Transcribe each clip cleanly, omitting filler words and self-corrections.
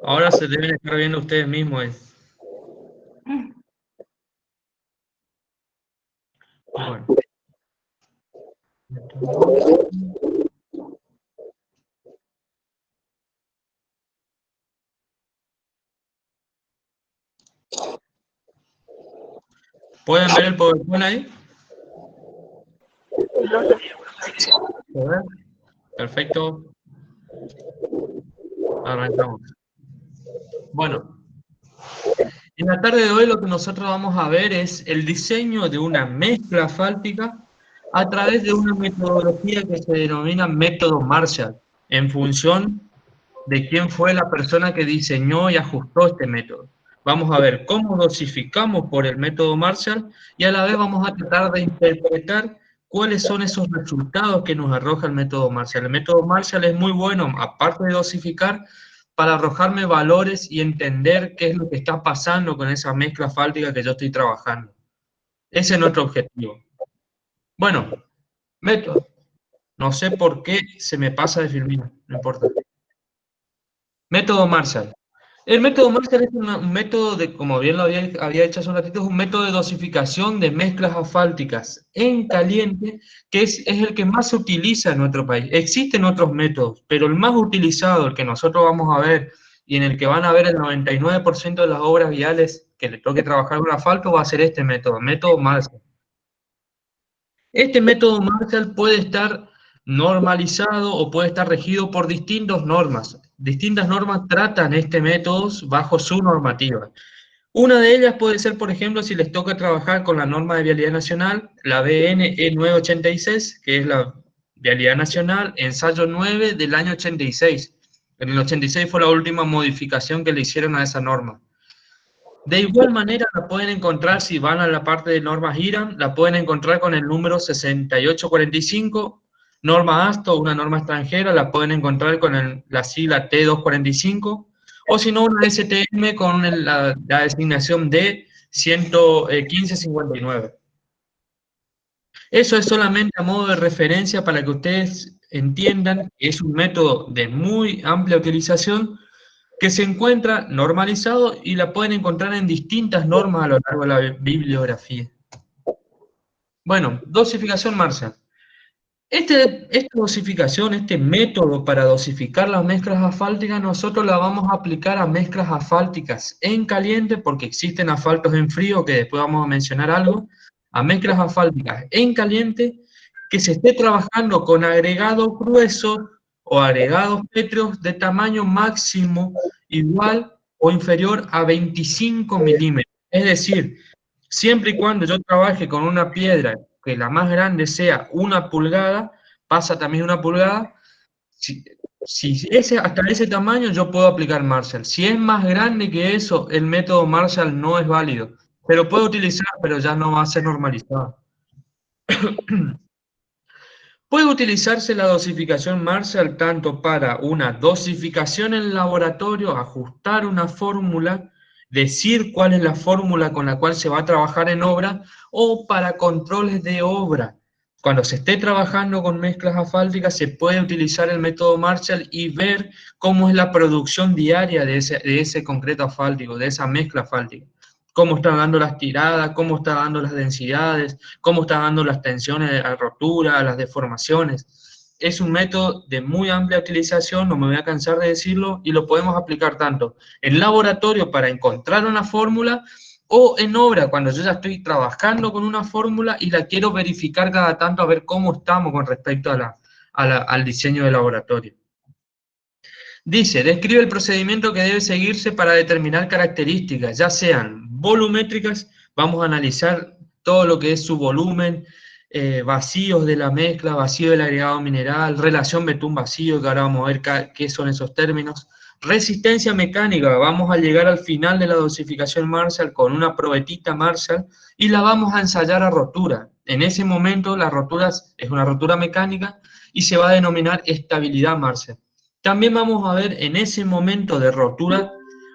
Ahora se deben estar viendo ustedes mismos. Bueno. ¿Pueden ver el PowerPoint ahí? A ver. Perfecto. Arrancamos. Bueno, en la tarde de hoy lo que nosotros vamos a ver es el diseño de una mezcla asfáltica a través de una metodología que se denomina método Marshall, en función de quién fue la persona que diseñó y ajustó este método. Vamos a ver cómo dosificamos por el método Marshall y a la vez vamos a tratar de interpretar cuáles son esos resultados que nos arroja el método Marshall. El método Marshall es muy bueno, aparte de dosificar, para arrojarme valores y entender qué es lo que está pasando con esa mezcla asfáltica que yo estoy trabajando. Ese es nuestro objetivo. Bueno, método. No sé por qué se me pasa de Firmino, no importa. Método Marshall. El método Marshall es un método de, como bien lo había hecho hace un ratito, es un método de dosificación de mezclas asfálticas en caliente, que es el que más se utiliza en nuestro país. Existen otros métodos, pero el más utilizado, el que nosotros vamos a ver y en el que van a ver el 99% de las obras viales que le toque trabajar con asfalto, va a ser este método, método Marshall. Este método Marshall puede estar normalizado o puede estar regido por distintas normas. Distintas normas tratan este método bajo su normativa. Una de ellas puede ser, por ejemplo, si les toca trabajar con la norma de vialidad nacional, la BN E986, que es la vialidad nacional, ensayo 9 del año 86. En el 86 fue la última modificación que le hicieron a esa norma. De igual manera la pueden encontrar, si van a la parte de normas IRAM, la pueden encontrar con el número 6845, norma ASTO, una norma extranjera, la pueden encontrar con la sigla T245, o si no una STM con la designación de 11559. Eso es solamente a modo de referencia para que ustedes entiendan que es un método de muy amplia utilización, que se encuentra normalizado y la pueden encontrar en distintas normas a lo largo de la bibliografía. Bueno, dosificación Marshall. Esta dosificación, este método para dosificar las mezclas asfálticas, nosotros la vamos a aplicar a mezclas asfálticas en caliente, porque existen asfaltos en frío, que después vamos a mencionar algo, a mezclas asfálticas en caliente, que se esté trabajando con agregados gruesos o agregados pétreos de tamaño máximo igual o inferior a 25 milímetros. Es decir, siempre y cuando yo trabaje con una piedra que la más grande sea 1 pulgada, pasa también 1 pulgada, si hasta ese tamaño yo puedo aplicar Marshall. Si es más grande que eso, el método Marshall no es válido. Se lo puede utilizar, pero ya no va a ser normalizado. Puede utilizarse la dosificación Marshall tanto para una dosificación en laboratorio, ajustar una fórmula, decir cuál es la fórmula con la cual se va a trabajar en obra, o para controles de obra. Cuando se esté trabajando con mezclas asfálticas, se puede utilizar el método Marshall y ver cómo es la producción diaria de ese concreto asfáltico, de esa mezcla asfáltica. Cómo están dando las tiradas, cómo están dando las densidades, cómo están dando las tensiones a rotura, las deformaciones. Es un método de muy amplia utilización, no me voy a cansar de decirlo, y lo podemos aplicar tanto en laboratorio para encontrar una fórmula, o en obra, cuando yo ya estoy trabajando con una fórmula y la quiero verificar cada tanto a ver cómo estamos con respecto al diseño de laboratorio. Dice, describe el procedimiento que debe seguirse para determinar características, ya sean volumétricas, vamos a analizar todo lo que es su volumen, vacíos de la mezcla, vacío del agregado mineral, relación betún-vacío, que ahora vamos a ver qué son esos términos, Resistencia mecánica, vamos a llegar al final de la dosificación Marshall con una probetita Marshall y la vamos a ensayar a rotura. En ese momento la rotura es una rotura mecánica y se va a denominar estabilidad Marshall. También vamos a ver en ese momento de rotura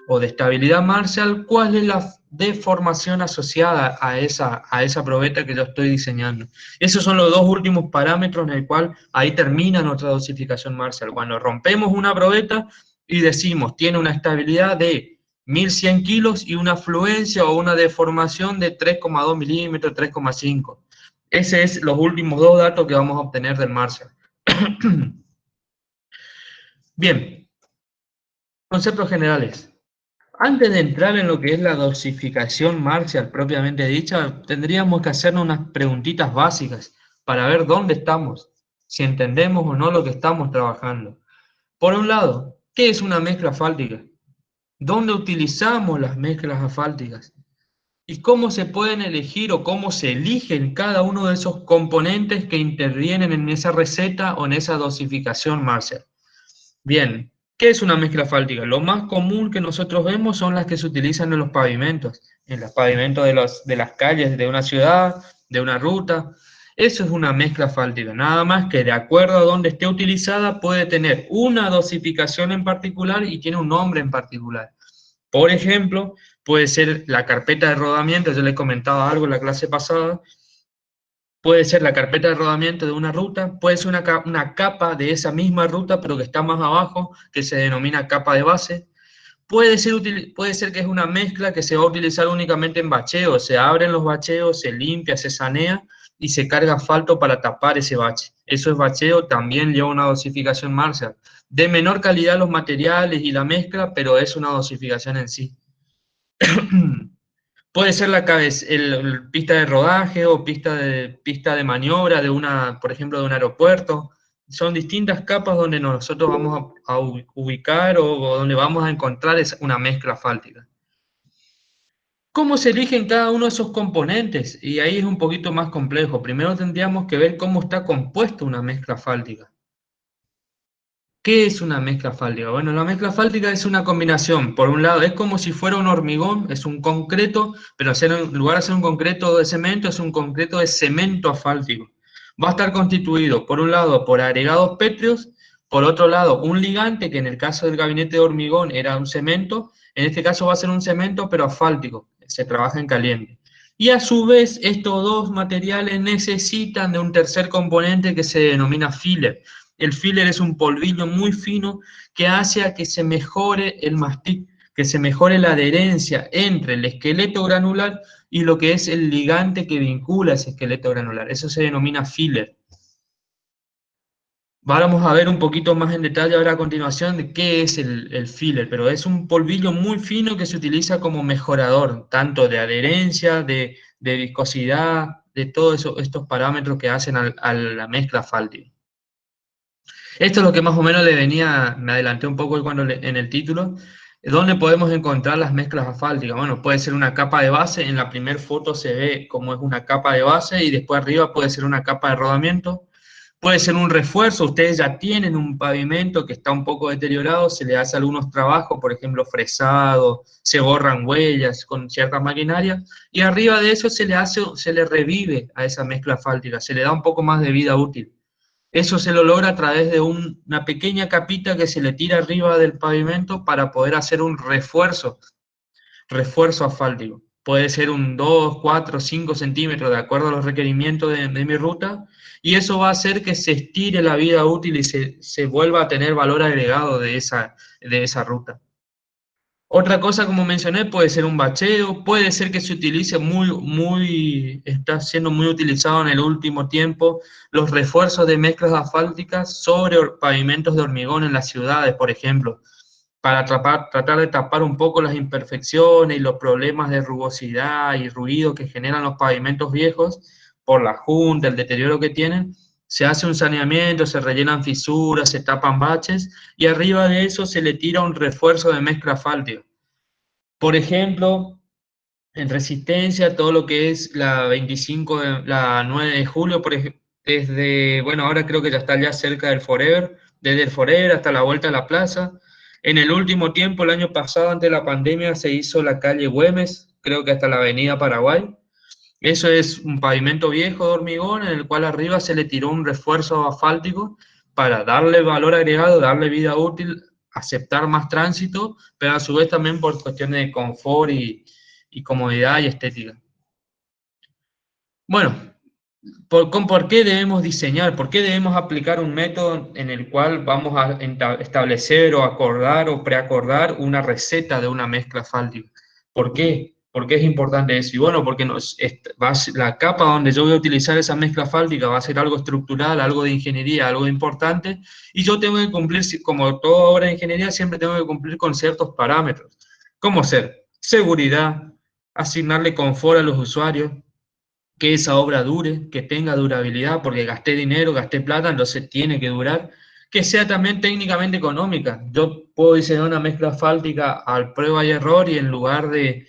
o de estabilidad Marshall cuál es la deformación asociada a esa probeta que yo estoy diseñando. Esos son los dos últimos parámetros en el cual ahí termina nuestra dosificación Marshall. Cuando rompemos una probeta y decimos tiene una estabilidad de 1100 kilos y una fluencia o una deformación de 3,2 milímetros, 3,5. Esos son los últimos dos datos que vamos a obtener del Marshall. Bien, conceptos generales. Antes de entrar en lo que es la dosificación Marshall propiamente dicha, tendríamos que hacernos unas preguntitas básicas para ver dónde estamos, si entendemos o no lo que estamos trabajando. Por un lado, ¿qué es una mezcla asfáltica? ¿Dónde utilizamos las mezclas asfálticas? ¿Y cómo se pueden elegir o cómo se eligen cada uno de esos componentes que intervienen en esa receta o en esa dosificación Marshall? Bien, ¿qué es una mezcla asfáltica? Lo más común que nosotros vemos son las que se utilizan en los pavimentos de las calles de una ciudad, de una ruta. Eso es una mezcla asfáltica, nada más que de acuerdo a donde esté utilizada puede tener una dosificación en particular y tiene un nombre en particular. Por ejemplo, puede ser la carpeta de rodamiento, yo les comentaba algo en la clase pasada, puede ser la carpeta de rodamiento de una ruta, puede ser una capa de esa misma ruta, pero que está más abajo, que se denomina capa de base. Puede ser que es una mezcla que se va a utilizar únicamente en bacheo, se abren los bacheos, se limpia, se sanea y se carga asfalto para tapar ese bache. Eso es bacheo, también lleva una dosificación Marshall. De menor calidad los materiales y la mezcla, pero es una dosificación en sí. Puede ser el pista de rodaje o pista de maniobra de por ejemplo, de un aeropuerto. Son distintas capas donde nosotros vamos a ubicar o donde vamos a encontrar una mezcla asfáltica. ¿Cómo se eligen cada uno de esos componentes? Y ahí es un poquito más complejo. Primero tendríamos que ver cómo está compuesta una mezcla asfáltica. ¿Qué es una mezcla asfáltica? Bueno, la mezcla asfáltica es una combinación. Por un lado, es como si fuera un hormigón, es un concreto, pero en lugar de ser un concreto de cemento, es un concreto de cemento asfáltico. Va a estar constituido, por un lado, por agregados pétreos, por otro lado, un ligante, que en el caso del gabinete de hormigón era un cemento, en este caso va a ser un cemento, pero asfáltico, se trabaja en caliente. Y a su vez, estos dos materiales necesitan de un tercer componente que se denomina filler. El filler es un polvillo muy fino que hace a que se mejore el mastic, que se mejore la adherencia entre el esqueleto granular y lo que es el ligante que vincula ese esqueleto granular. Eso se denomina filler. Vamos a ver un poquito más en detalle ahora a continuación de qué es el filler, pero es un polvillo muy fino que se utiliza como mejorador, tanto de adherencia, de viscosidad, de todos estos parámetros que hacen a la mezcla asfáltica. Esto es lo que más o menos me adelanté un poco en el título, ¿dónde podemos encontrar las mezclas asfálticas? Bueno, puede ser una capa de base, en la primera foto se ve cómo es una capa de base y después arriba puede ser una capa de rodamiento. Puede ser un refuerzo, ustedes ya tienen un pavimento que está un poco deteriorado, se le hace algunos trabajos, por ejemplo, fresado, se borran huellas con ciertas maquinarias, y arriba de eso se le revive a esa mezcla asfáltica, se le da un poco más de vida útil. Eso se lo logra a través de una pequeña capita que se le tira arriba del pavimento para poder hacer un refuerzo asfáltico. Puede ser un 2, 4, 5 centímetros, de acuerdo a los requerimientos de mi ruta, y eso va a hacer que se estire la vida útil y se vuelva a tener valor agregado de esa ruta. Otra cosa, como mencioné, puede ser un bacheo, puede ser que se utilice está siendo muy utilizado en el último tiempo, los refuerzos de mezclas asfálticas sobre pavimentos de hormigón en las ciudades, por ejemplo, para tratar de tapar un poco las imperfecciones y los problemas de rugosidad y ruido que generan los pavimentos viejos por la junta, el deterioro que tienen. Se hace un saneamiento, se rellenan fisuras, se tapan baches y arriba de eso se le tira un refuerzo de mezcla asfáltica. Por ejemplo, en Resistencia, todo lo que es la 9 de julio, bueno, ahora creo que ya está ya cerca del Forever, desde el Forever hasta la vuelta a la plaza, En el último tiempo, el año pasado, antes de la pandemia, se hizo la calle Güemes, creo que hasta la avenida Paraguay. Eso es un pavimento viejo de hormigón en el cual arriba se le tiró un refuerzo asfáltico para darle valor agregado, darle vida útil, aceptar más tránsito, pero a su vez también por cuestiones de confort y comodidad y estética. Bueno, ¿por qué debemos diseñar? ¿Por qué debemos aplicar un método en el cual vamos a establecer o acordar o preacordar una receta de una mezcla asfáltica? ¿Por qué? ¿Por qué es importante eso? Y bueno, porque la capa donde yo voy a utilizar esa mezcla asfáltica va a ser algo estructural, algo de ingeniería, algo importante, y yo tengo que cumplir, como toda obra de ingeniería, siempre tengo que cumplir con ciertos parámetros. ¿Cómo ser? Seguridad, asignarle confort a los usuarios, que esa obra dure, que tenga durabilidad, porque gasté dinero, gasté plata, entonces tiene que durar, que sea también técnicamente económica. Yo puedo diseñar una mezcla asfáltica al prueba y error y en lugar de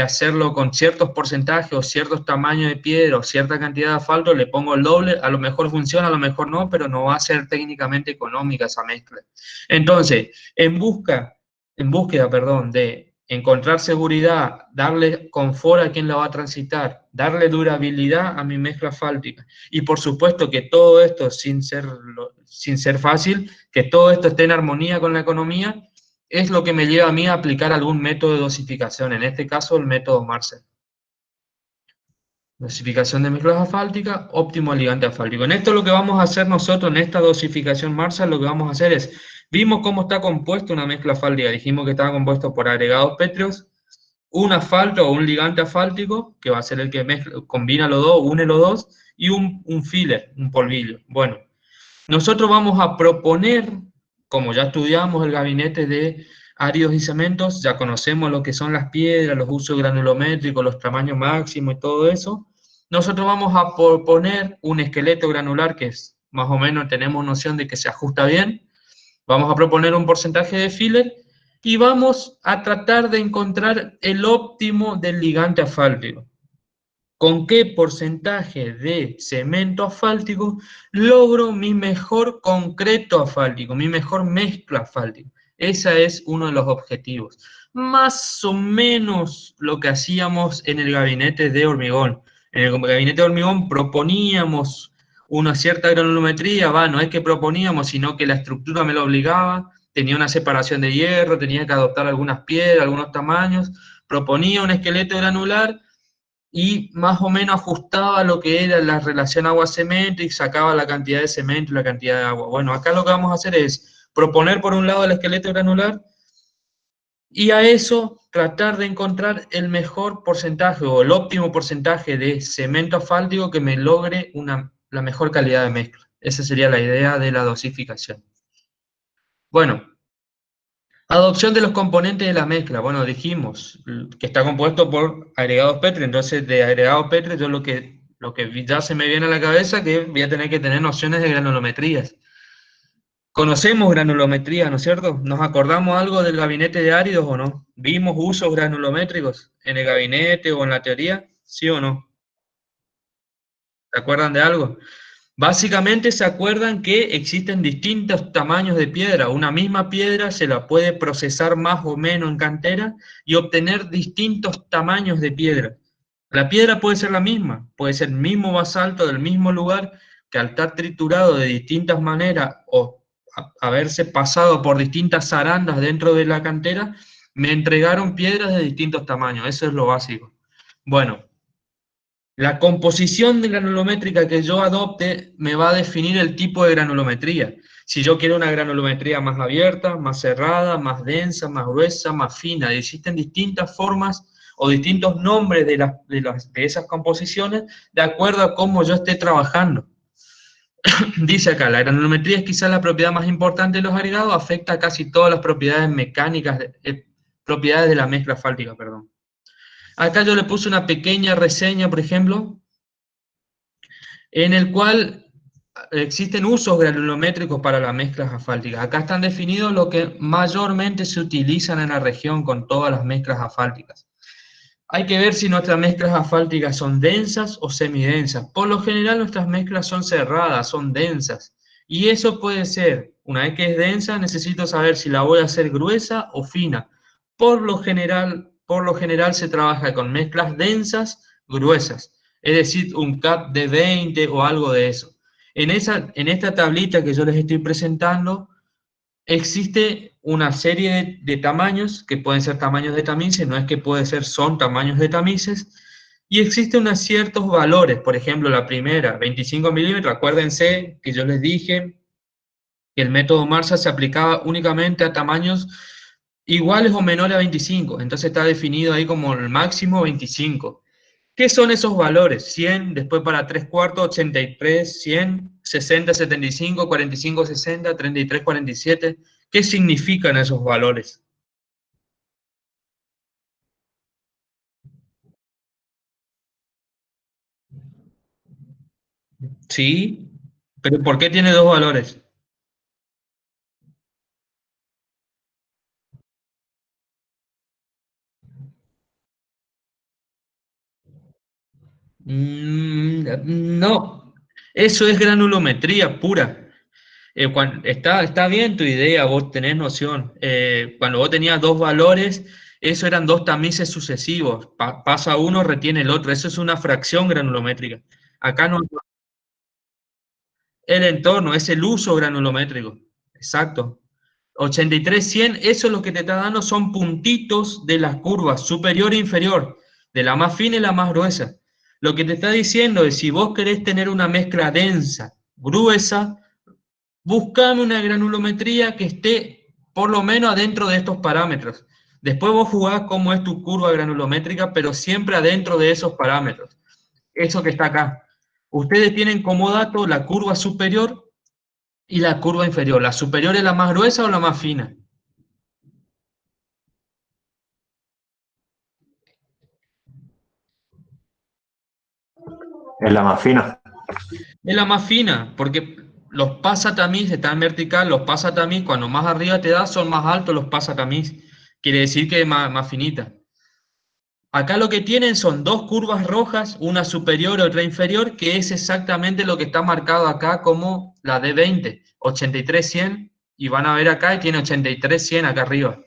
hacerlo con ciertos porcentajes o ciertos tamaños de piedra o cierta cantidad de asfalto, le pongo el doble, a lo mejor funciona, a lo mejor no, pero no va a ser técnicamente económica esa mezcla. Entonces, en búsqueda, perdón, de encontrar seguridad, darle confort a quien la va a transitar, darle durabilidad a mi mezcla asfáltica. Y por supuesto que todo esto, sin ser fácil, que todo esto esté en armonía con la economía, es lo que me lleva a mí a aplicar algún método de dosificación, en este caso el método Marcel. Dosificación de mezclas asfálticas, óptimo ligante asfáltico. En esto lo que vamos a hacer nosotros, en esta dosificación Marshall, lo que vamos a hacer es, vimos cómo está compuesta una mezcla asfáltica, dijimos que estaba compuesto por agregados pétreos, un asfalto o un ligante asfáltico, que va a ser el que combina los dos, une los dos, y un filler, un polvillo. Bueno, nosotros vamos a proponer, como ya estudiamos el gabinete de áridos y cementos, ya conocemos lo que son las piedras, los usos granulométricos, los tamaños máximos y todo eso, nosotros vamos a proponer un esqueleto granular que es, más o menos tenemos noción de que se ajusta bien, vamos a proponer un porcentaje de filler y vamos a tratar de encontrar el óptimo del ligante asfáltico. ¿Con qué porcentaje de cemento asfáltico logro mi mejor concreto asfáltico, mi mejor mezcla asfáltica? Ese es uno de los objetivos. Más o menos lo que hacíamos en el gabinete de hormigón. En el gabinete de hormigón proponíamos una cierta granulometría, no es que proponíamos, sino que la estructura me lo obligaba, tenía una separación de hierro, tenía que adoptar algunas piedras, algunos tamaños, proponía un esqueleto granular y más o menos ajustaba lo que era la relación agua-cemento y sacaba la cantidad de cemento y la cantidad de agua. Bueno, acá lo que vamos a hacer es proponer por un lado el esqueleto granular y a eso tratar de encontrar el mejor porcentaje o el óptimo porcentaje de cemento asfáltico que me logre la mejor calidad de mezcla. Esa sería la idea de la dosificación. Bueno, adopción de los componentes de la mezcla. Bueno, dijimos que está compuesto por agregados Petri, entonces de agregados Petri yo lo que ya se me viene a la cabeza es que voy a tener que tener nociones de granulometrías. Conocemos granulometría, ¿no es cierto? ¿Nos acordamos algo del gabinete de áridos o no? ¿Vimos usos granulométricos en el gabinete o en la teoría? ¿Sí o no? ¿Se acuerdan de algo? Básicamente se acuerdan que existen distintos tamaños de piedra. Una misma piedra se la puede procesar más o menos en cantera y obtener distintos tamaños de piedra. La piedra puede ser la misma, puede ser el mismo basalto del mismo lugar que al estar triturado de distintas maneras o haberse pasado por distintas zarandas dentro de la cantera, me entregaron piedras de distintos tamaños. Eso es lo básico. Bueno, la composición de granulométrica que yo adopte me va a definir el tipo de granulometría. Si yo quiero una granulometría más abierta, más cerrada, más densa, más gruesa, más fina, existen distintas formas o distintos nombres de esas composiciones de acuerdo a cómo yo esté trabajando. Dice acá, la granulometría es quizás la propiedad más importante de los agregados, afecta a casi todas las propiedades mecánicas, propiedades de la mezcla asfáltica, perdón. Acá yo le puse una pequeña reseña, por ejemplo, en el cual existen usos granulométricos para las mezclas asfálticas. Acá están definidos lo que mayormente se utilizan en la región con todas las mezclas asfálticas. Hay que ver si nuestras mezclas asfálticas son densas o semidensas. Por lo general nuestras mezclas son cerradas, son densas. Y eso puede ser Una vez que es densa, necesito saber si la voy a hacer gruesa o fina. Por lo general se trabaja con mezclas densas, gruesas, es decir, un CAP de 20 o algo de eso. En esta tablita que yo les estoy presentando, existe una serie de tamaños, que pueden ser tamaños de tamices, no es que puede ser, son tamaños de tamices, y existen unos ciertos valores. Por ejemplo, la primera, 25 milímetros, acuérdense que yo les dije que el método Marsa se aplicaba únicamente a tamaños iguales o menores a 25, entonces está definido ahí como el máximo 25. ¿Qué son esos valores? 100, después para 3 cuartos, 83, 100, 60, 75, 45, 60, 33, 47. ¿Qué significan esos valores? Sí, pero ¿por qué tiene dos valores? No, eso es granulometría pura. Está bien tu idea, vos tenés noción. Cuando vos tenías dos valores, eso eran dos tamices sucesivos. Pasa uno, retiene el otro. Eso es una fracción granulométrica. Acá no, el entorno, es el uso granulométrico. Exacto. 83, 100, eso es lo que te está dando, son puntitos de las curvas, superior e inferior, de la más fina y la más gruesa. Lo que te está diciendo es, si vos querés tener una mezcla densa, gruesa, buscame una granulometría que esté por lo menos adentro de estos parámetros. Después vos jugás cómo es tu curva granulométrica, pero siempre adentro de esos parámetros. Eso que está acá. Ustedes tienen como dato la curva superior y la curva inferior. ¿La superior es la más gruesa o la más fina? Es la más fina. Es la más fina, porque los pasatamiz están en vertical, los pasatamiz cuando más arriba te da son más altos los pasatamiz. Quiere decir que es más finita. Acá lo que tienen son dos curvas rojas, una superior y otra inferior, que es exactamente lo que está marcado acá como la D20, 83-100, y van a ver acá y tiene 83-100 acá arriba.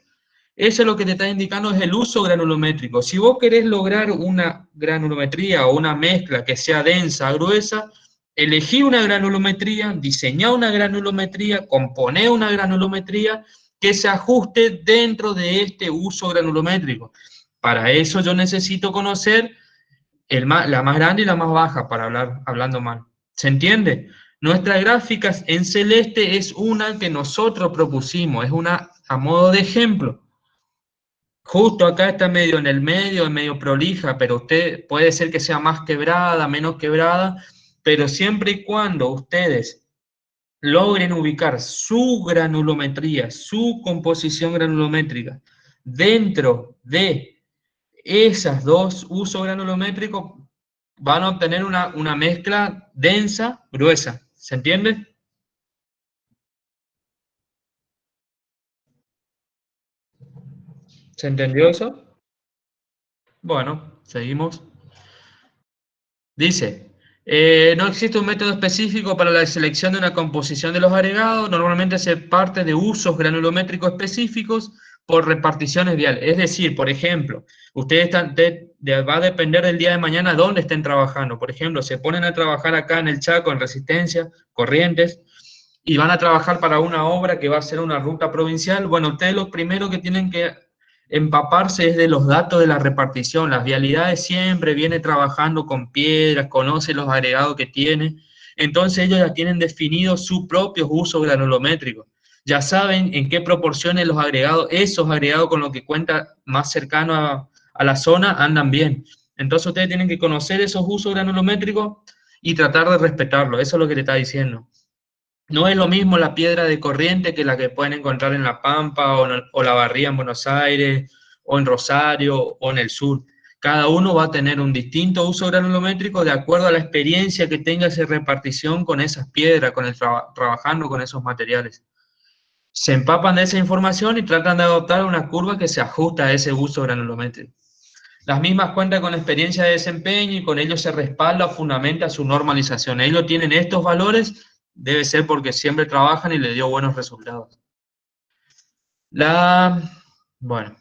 Eso es lo que te está indicando, es el uso granulométrico. Si vos querés lograr una granulometría o una mezcla que sea densa, gruesa, elegí una granulometría, diseñá una granulometría, componé una granulometría que se ajuste dentro de este uso granulométrico. Para eso yo necesito conocer la más grande y la más baja, para hablando mal. ¿Se entiende? Nuestra gráfica en celeste es una que nosotros propusimos, es una a modo de ejemplo. Justo acá está medio en el medio, es medio prolija, pero usted puede ser que sea más quebrada, menos quebrada, pero siempre y cuando ustedes logren ubicar su granulometría, su composición granulométrica dentro de esas dos usos granulométricos, van a obtener una mezcla densa, gruesa. ¿Se entiende? ¿Se entendió eso? Bueno, seguimos. Dice, no existe un método específico para la selección de una composición de los agregados. Normalmente se parte de usos granulométricos específicos por reparticiones viales. Es decir, por ejemplo, ustedes va a depender del día de mañana dónde estén trabajando. Por ejemplo, se ponen a trabajar acá en el Chaco, en Resistencia, Corrientes, y van a trabajar para una obra que va a ser una ruta provincial. Bueno, ustedes lo primero que tienen que empaparse es de los datos de la repartición. Las vialidades siempre viene trabajando con piedras, conoce los agregados que tiene. Entonces ellos ya tienen definido su propio uso granulométrico. Ya saben en qué proporciones los agregados, esos agregados con los que cuenta más cercano a la zona, andan bien. Entonces ustedes tienen que conocer esos usos granulométricos y tratar de respetarlo. Eso es lo que te está diciendo. No es lo mismo la piedra de corriente que la que pueden encontrar en La Pampa o la Barría en Buenos Aires o en Rosario o en el sur. Cada uno va a tener un distinto uso granulométrico de acuerdo a la experiencia que tenga esa repartición con esas piedras, trabajando con esos materiales. Se empapan de esa información y tratan de adoptar una curva que se ajusta a ese uso granulométrico. Las mismas cuentan con experiencia de desempeño y con ello se respalda o fundamenta su normalización. Ellos tienen estos valores Debe ser porque siempre trabajan y le dio buenos resultados. Bueno,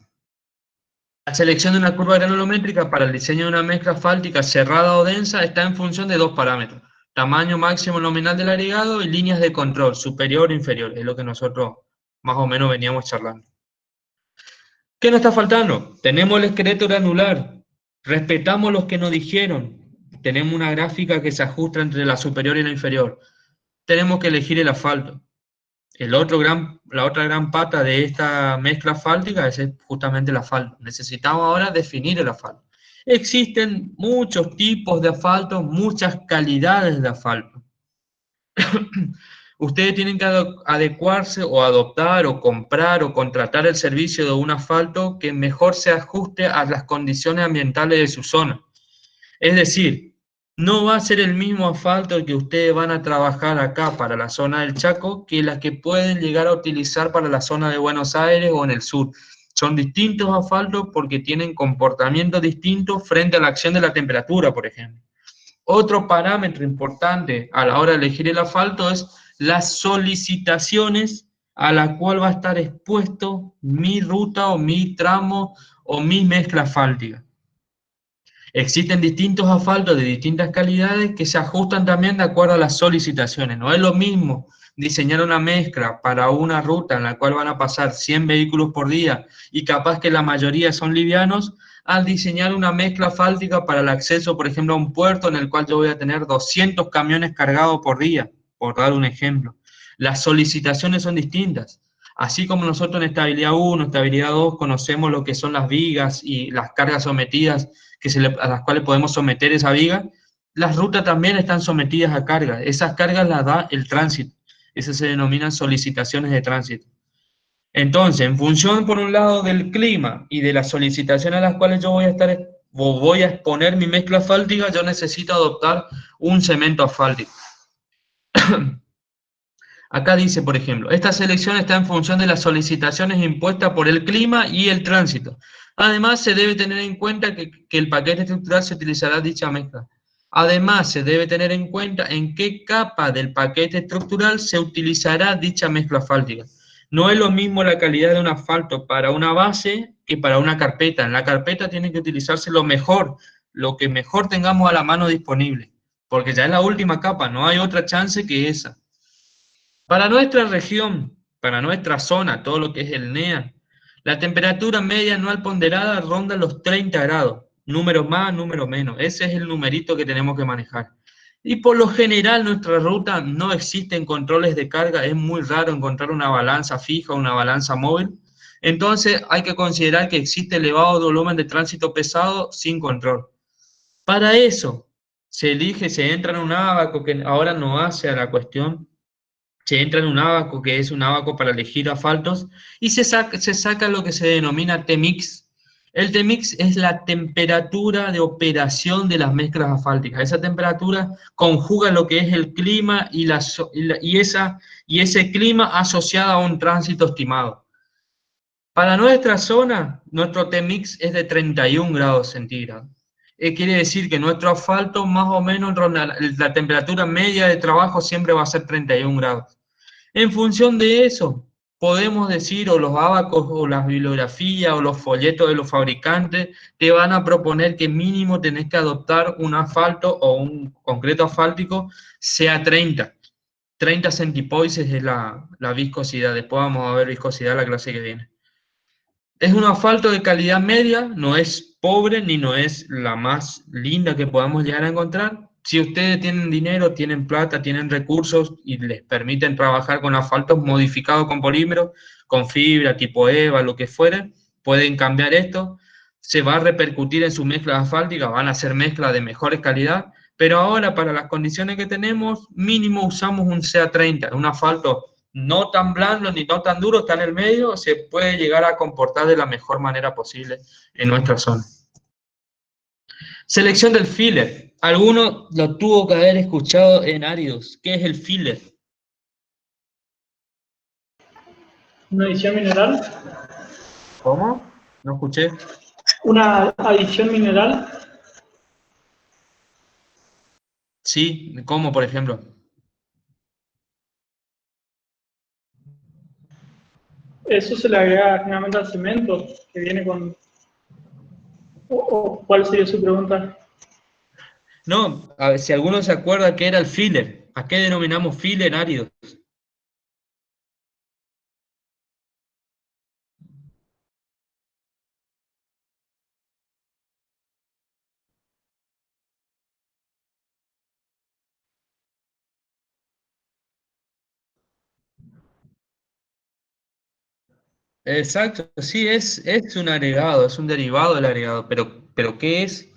la selección de una curva granulométrica para el diseño de una mezcla asfáltica cerrada o densa está en función de dos parámetros: tamaño máximo nominal del agregado y líneas de control, superior o inferior, es lo que nosotros más o menos veníamos charlando. ¿Qué nos está faltando? Tenemos el esqueleto granular, respetamos los que nos dijeron, tenemos una gráfica que se ajusta entre la superior y la inferior, tenemos que elegir el asfalto. La otra gran pata de esta mezcla asfáltica es justamente el asfalto. Necesitamos ahora definir el asfalto. Existen muchos tipos de asfalto, muchas calidades de asfalto. Ustedes tienen que adecuarse o adoptar o comprar o contratar el servicio de un asfalto que mejor se ajuste a las condiciones ambientales de su zona. Es decir, no va a ser el mismo asfalto que ustedes van a trabajar acá para la zona del Chaco que la que pueden llegar a utilizar para la zona de Buenos Aires o en el sur. Son distintos asfaltos porque tienen comportamientos distintos frente a la acción de la temperatura, por ejemplo. Otro parámetro importante a la hora de elegir el asfalto es las solicitaciones a la cual va a estar expuesto mi ruta o mi tramo o mi mezcla asfáltica. Existen distintos asfaltos de distintas calidades que se ajustan también de acuerdo a las solicitaciones. No es lo mismo diseñar una mezcla para una ruta en la cual van a pasar 100 vehículos por día y capaz que la mayoría son livianos, al diseñar una mezcla asfáltica para el acceso, por ejemplo, a un puerto en el cual yo voy a tener 200 camiones cargados por día, por dar un ejemplo. Las solicitaciones son distintas. Así como nosotros en estabilidad 1, estabilidad 2, conocemos lo que son las vigas y las cargas sometidas a las cuales podemos someter esa viga, las rutas también están sometidas a cargas. Esas cargas las da el tránsito. Esas se denominan solicitaciones de tránsito. Entonces, en función, por un lado, del clima y de las solicitaciones a las cuales yo voy a exponer mi mezcla asfáltica, yo necesito adoptar un cemento asfáltico. Acá dice, por ejemplo, esta selección está en función de las solicitaciones impuestas por el clima y el tránsito. Además, se debe tener en cuenta que el paquete estructural se utilizará dicha mezcla. Además, se debe tener en cuenta en qué capa del paquete estructural se utilizará dicha mezcla asfáltica. No es lo mismo la calidad de un asfalto para una base que para una carpeta. En la carpeta tiene que utilizarse lo que mejor tengamos a la mano disponible, porque ya es la última capa, no hay otra chance que esa. Para nuestra región, para nuestra zona, todo lo que es el NEA, la temperatura media anual ponderada ronda los 30 grados, número más, número menos. Ese es el numerito que tenemos que manejar. Y por lo general, nuestra ruta no existen controles de carga, es muy raro encontrar una balanza fija, una balanza móvil. Entonces, hay que considerar que existe elevado volumen de tránsito pesado sin control. Para eso, se entra en un ábaco que ahora no hace a la cuestión. Se entra en un ábaco, que es un ábaco para elegir asfaltos, y se saca lo que se denomina T-mix. El T-mix es la temperatura de operación de las mezclas asfálticas. Esa temperatura conjuga lo que es el clima y ese clima asociado a un tránsito estimado. Para nuestra zona, nuestro T-mix es de 31 grados centígrados. Quiere decir que nuestro asfalto más o menos la temperatura media de trabajo siempre va a ser 31 grados. En función de eso, podemos decir, o los ábacos, o las bibliografías, o los folletos de los fabricantes, te van a proponer que mínimo tenés que adoptar un asfalto o un concreto asfáltico, sea 30 centipoises es la viscosidad. Después vamos a ver viscosidad en la clase que viene. Es un asfalto de calidad media, no es pobre ni no es la más linda que podamos llegar a encontrar. Si ustedes tienen dinero, tienen plata, tienen recursos y les permiten trabajar con asfaltos modificados con polímero, con fibra, tipo EVA, lo que fuere, pueden cambiar esto. Se va a repercutir en su mezcla asfáltica, van a ser mezclas de mejores calidad, pero ahora para las condiciones que tenemos, mínimo usamos un CA30, un asfalto no tan blando ni no tan duro, está en el medio, se puede llegar a comportar de la mejor manera posible en nuestra zona. Selección del filler. Alguno lo tuvo que haber escuchado en áridos. ¿Qué es el filler? ¿Una adición mineral? ¿Cómo? No escuché. ¿Una adición mineral? Sí, ¿cómo, por ejemplo? Eso se le agrega generalmente al cemento, que viene con... o ¿cuál sería su pregunta? No, a ver si alguno se acuerda qué era el filler. ¿A qué denominamos filler áridos? Exacto, sí, es un agregado, es un derivado del agregado, pero ¿qué es?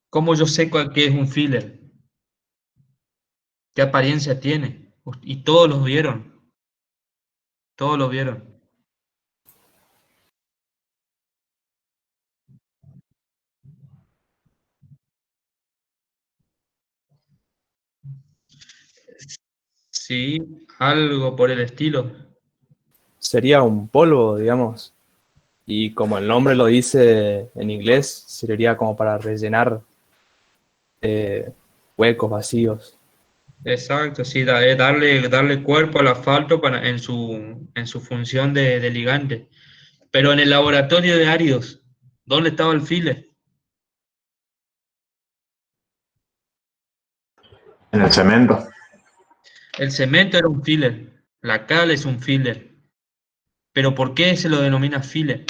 ¿Cómo yo sé qué es un filler? ¿Qué apariencia tiene? Y todos lo vieron. Sí, algo por el estilo. Sería un polvo, digamos. Y como el nombre lo dice en inglés, serviría como para rellenar eh, huecos vacíos. Exacto, sí, darle cuerpo al asfalto en su función de ligante. Pero en el laboratorio de áridos, ¿dónde estaba el filler? En el cemento. El cemento era un filler, la cal es un filler. ¿Pero por qué se lo denomina filler?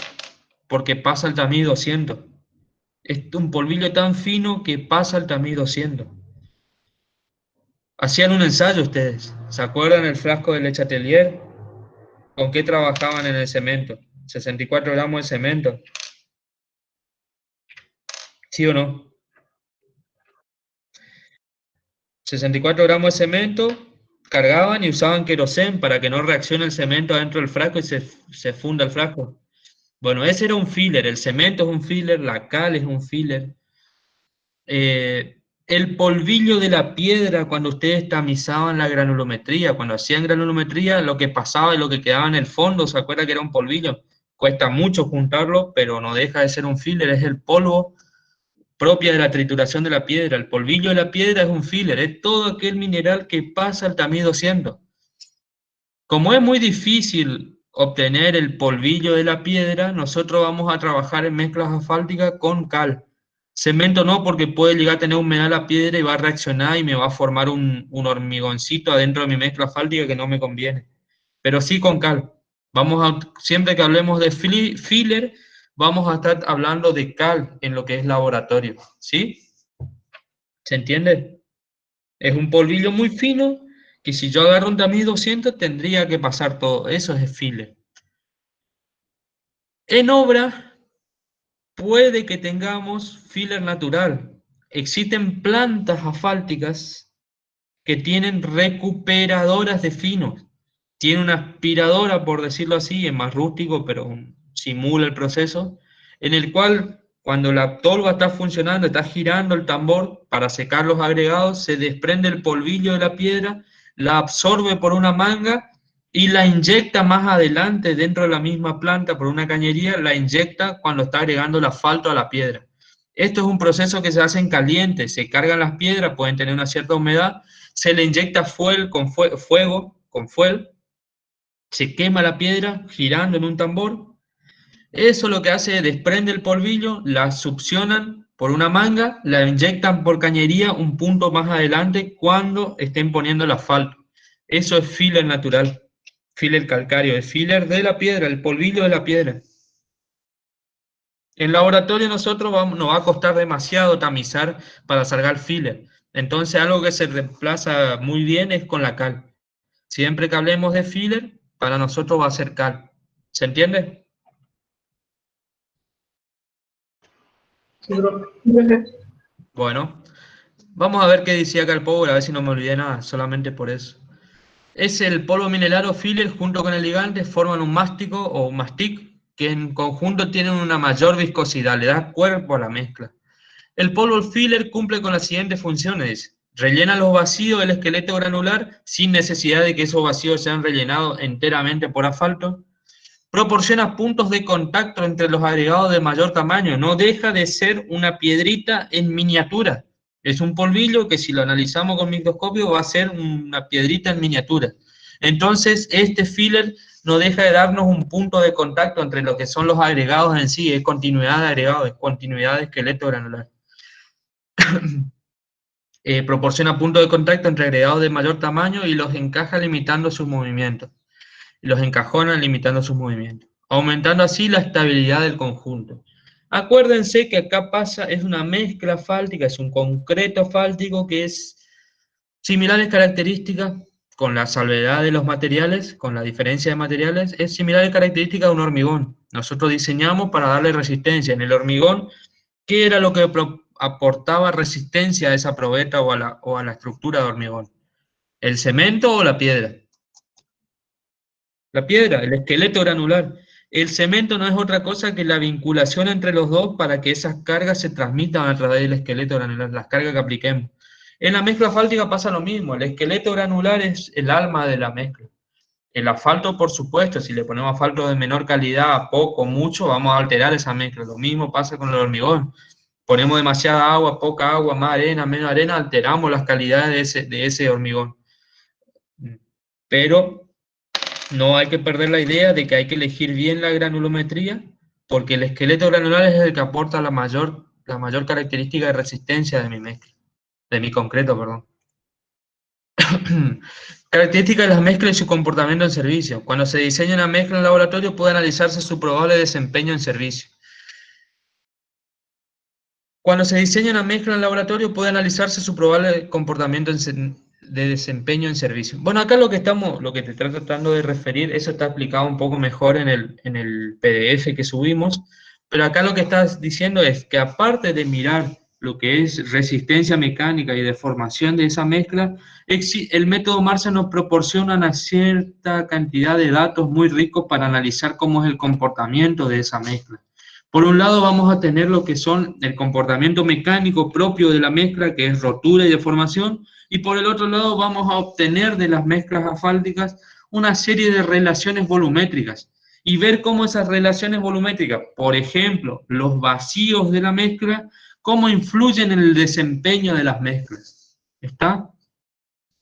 Porque pasa el tamiz 200. Es un polvillo tan fino que pasa el tamiz 200. Hacían un ensayo ustedes. ¿Se acuerdan el frasco de Le Chatelier? ¿Con qué trabajaban en el cemento? 64 gramos de cemento. ¿Sí o no? 64 gramos de cemento, cargaban y usaban querosén para que no reaccione el cemento adentro del frasco y se funda el frasco. Bueno, ese era un filler, el cemento es un filler, la cal es un filler. El polvillo de la piedra, cuando ustedes tamizaban la granulometría, cuando hacían granulometría, lo que pasaba y lo que quedaba en el fondo, ¿se acuerda que era un polvillo? Cuesta mucho juntarlo, pero no deja de ser un filler, es el polvo propia de la trituración de la piedra. El polvillo de la piedra es un filler, es todo aquel mineral que pasa al tamiz 200. Como es muy difícil obtener el polvillo de la piedra, nosotros vamos a trabajar en mezclas asfálticas con cal. Cemento no, porque puede llegar a tener humedad la piedra y va a reaccionar y me va a formar un hormigoncito adentro de mi mezcla asfáltica que no me conviene. Pero sí con cal. Siempre que hablemos de filler, vamos a estar hablando de cal en lo que es laboratorio. ¿Sí? ¿Se entiende? Es un polvillo muy fino que si yo agarro un tamiz 200 tendría que pasar todo. Eso es filler. En obra puede que tengamos filler natural. Existen plantas asfálticas que tienen recuperadoras de finos. Tiene una aspiradora, por decirlo así, es más rústico, pero simula el proceso, en el cual cuando la tolva está funcionando, está girando el tambor para secar los agregados, se desprende el polvillo de la piedra, la absorbe por una manga y la inyecta más adelante dentro de la misma planta por una cañería, la inyecta cuando está agregando el asfalto a la piedra. Esto es un proceso que se hace en caliente, se cargan las piedras, pueden tener una cierta humedad, se le inyecta fuego con fuel, se quema la piedra girando en un tambor. Eso lo que hace es desprende el polvillo, la succionan por una manga, la inyectan por cañería un punto más adelante cuando estén poniendo el asfalto. Eso es filler natural, filler calcáreo, el filler de la piedra, el polvillo de la piedra. En laboratorio nos va a costar demasiado tamizar para sacar filler. Entonces algo que se reemplaza muy bien es con la cal. Siempre que hablemos de filler, para nosotros va a ser cal. ¿Se entiende? Sí, bro. Bueno, vamos a ver qué decía acá el Power, a ver si no me olvidé nada, solamente por eso. Es el polvo mineral o filler junto con el ligante forman un mástico o un mastic que en conjunto tienen una mayor viscosidad, le da cuerpo a la mezcla. El polvo filler cumple con las siguientes funciones. Rellena los vacíos del esqueleto granular sin necesidad de que esos vacíos sean rellenados enteramente por asfalto. Proporciona puntos de contacto entre los agregados de mayor tamaño. No deja de ser una piedrita en miniatura. Es un polvillo que si lo analizamos con microscopio va a ser una piedrita en miniatura. Entonces, este filler no deja de darnos un punto de contacto entre lo que son los agregados en sí, es continuidad de agregados, es continuidad de esqueleto granular. Proporciona puntos de contacto entre agregados de mayor tamaño y los encaja limitando sus movimientos. Y los encajona limitando sus movimientos, aumentando así la estabilidad del conjunto. Acuérdense que acá es una mezcla fáltica, es un concreto fáltico que es similares características, con la salvedad de los materiales, con la diferencia de materiales, es similar característica de un hormigón. Nosotros diseñamos para darle resistencia. En el hormigón, ¿qué era lo que aportaba resistencia a esa probeta o a la estructura de hormigón? ¿El cemento o la piedra? La piedra, el esqueleto granular. El cemento no es otra cosa que la vinculación entre los dos para que esas cargas se transmitan a través del esqueleto granular, las cargas que apliquemos. En la mezcla asfáltica pasa lo mismo, el esqueleto granular es el alma de la mezcla. El asfalto, por supuesto, si le ponemos asfalto de menor calidad, poco, mucho, vamos a alterar esa mezcla. Lo mismo pasa con el hormigón. Ponemos demasiada agua, poca agua, más arena, menos arena, alteramos las calidades de ese hormigón. Pero no hay que perder la idea de que hay que elegir bien la granulometría, porque el esqueleto granular es el que aporta la mayor característica de resistencia de mi mezcla. De mi concreto, perdón. Características de las mezclas y su comportamiento en servicio. Cuando se diseña una mezcla en el laboratorio puede analizarse su probable desempeño en servicio. Cuando se diseña una mezcla en el laboratorio puede analizarse su probable comportamiento de desempeño en servicio. Bueno, acá lo que te estoy tratando de referir, eso está explicado un poco mejor en el PDF que subimos, pero acá lo que estás diciendo es que aparte de mirar lo que es resistencia mecánica y deformación de esa mezcla, el método Marshall nos proporciona una cierta cantidad de datos muy ricos para analizar cómo es el comportamiento de esa mezcla. Por un lado vamos a tener lo que son el comportamiento mecánico propio de la mezcla, que es rotura y deformación, y por el otro lado vamos a obtener de las mezclas asfálticas una serie de relaciones volumétricas, y ver cómo esas relaciones volumétricas, por ejemplo, los vacíos de la mezcla, cómo influyen en el desempeño de las mezclas. ¿Está?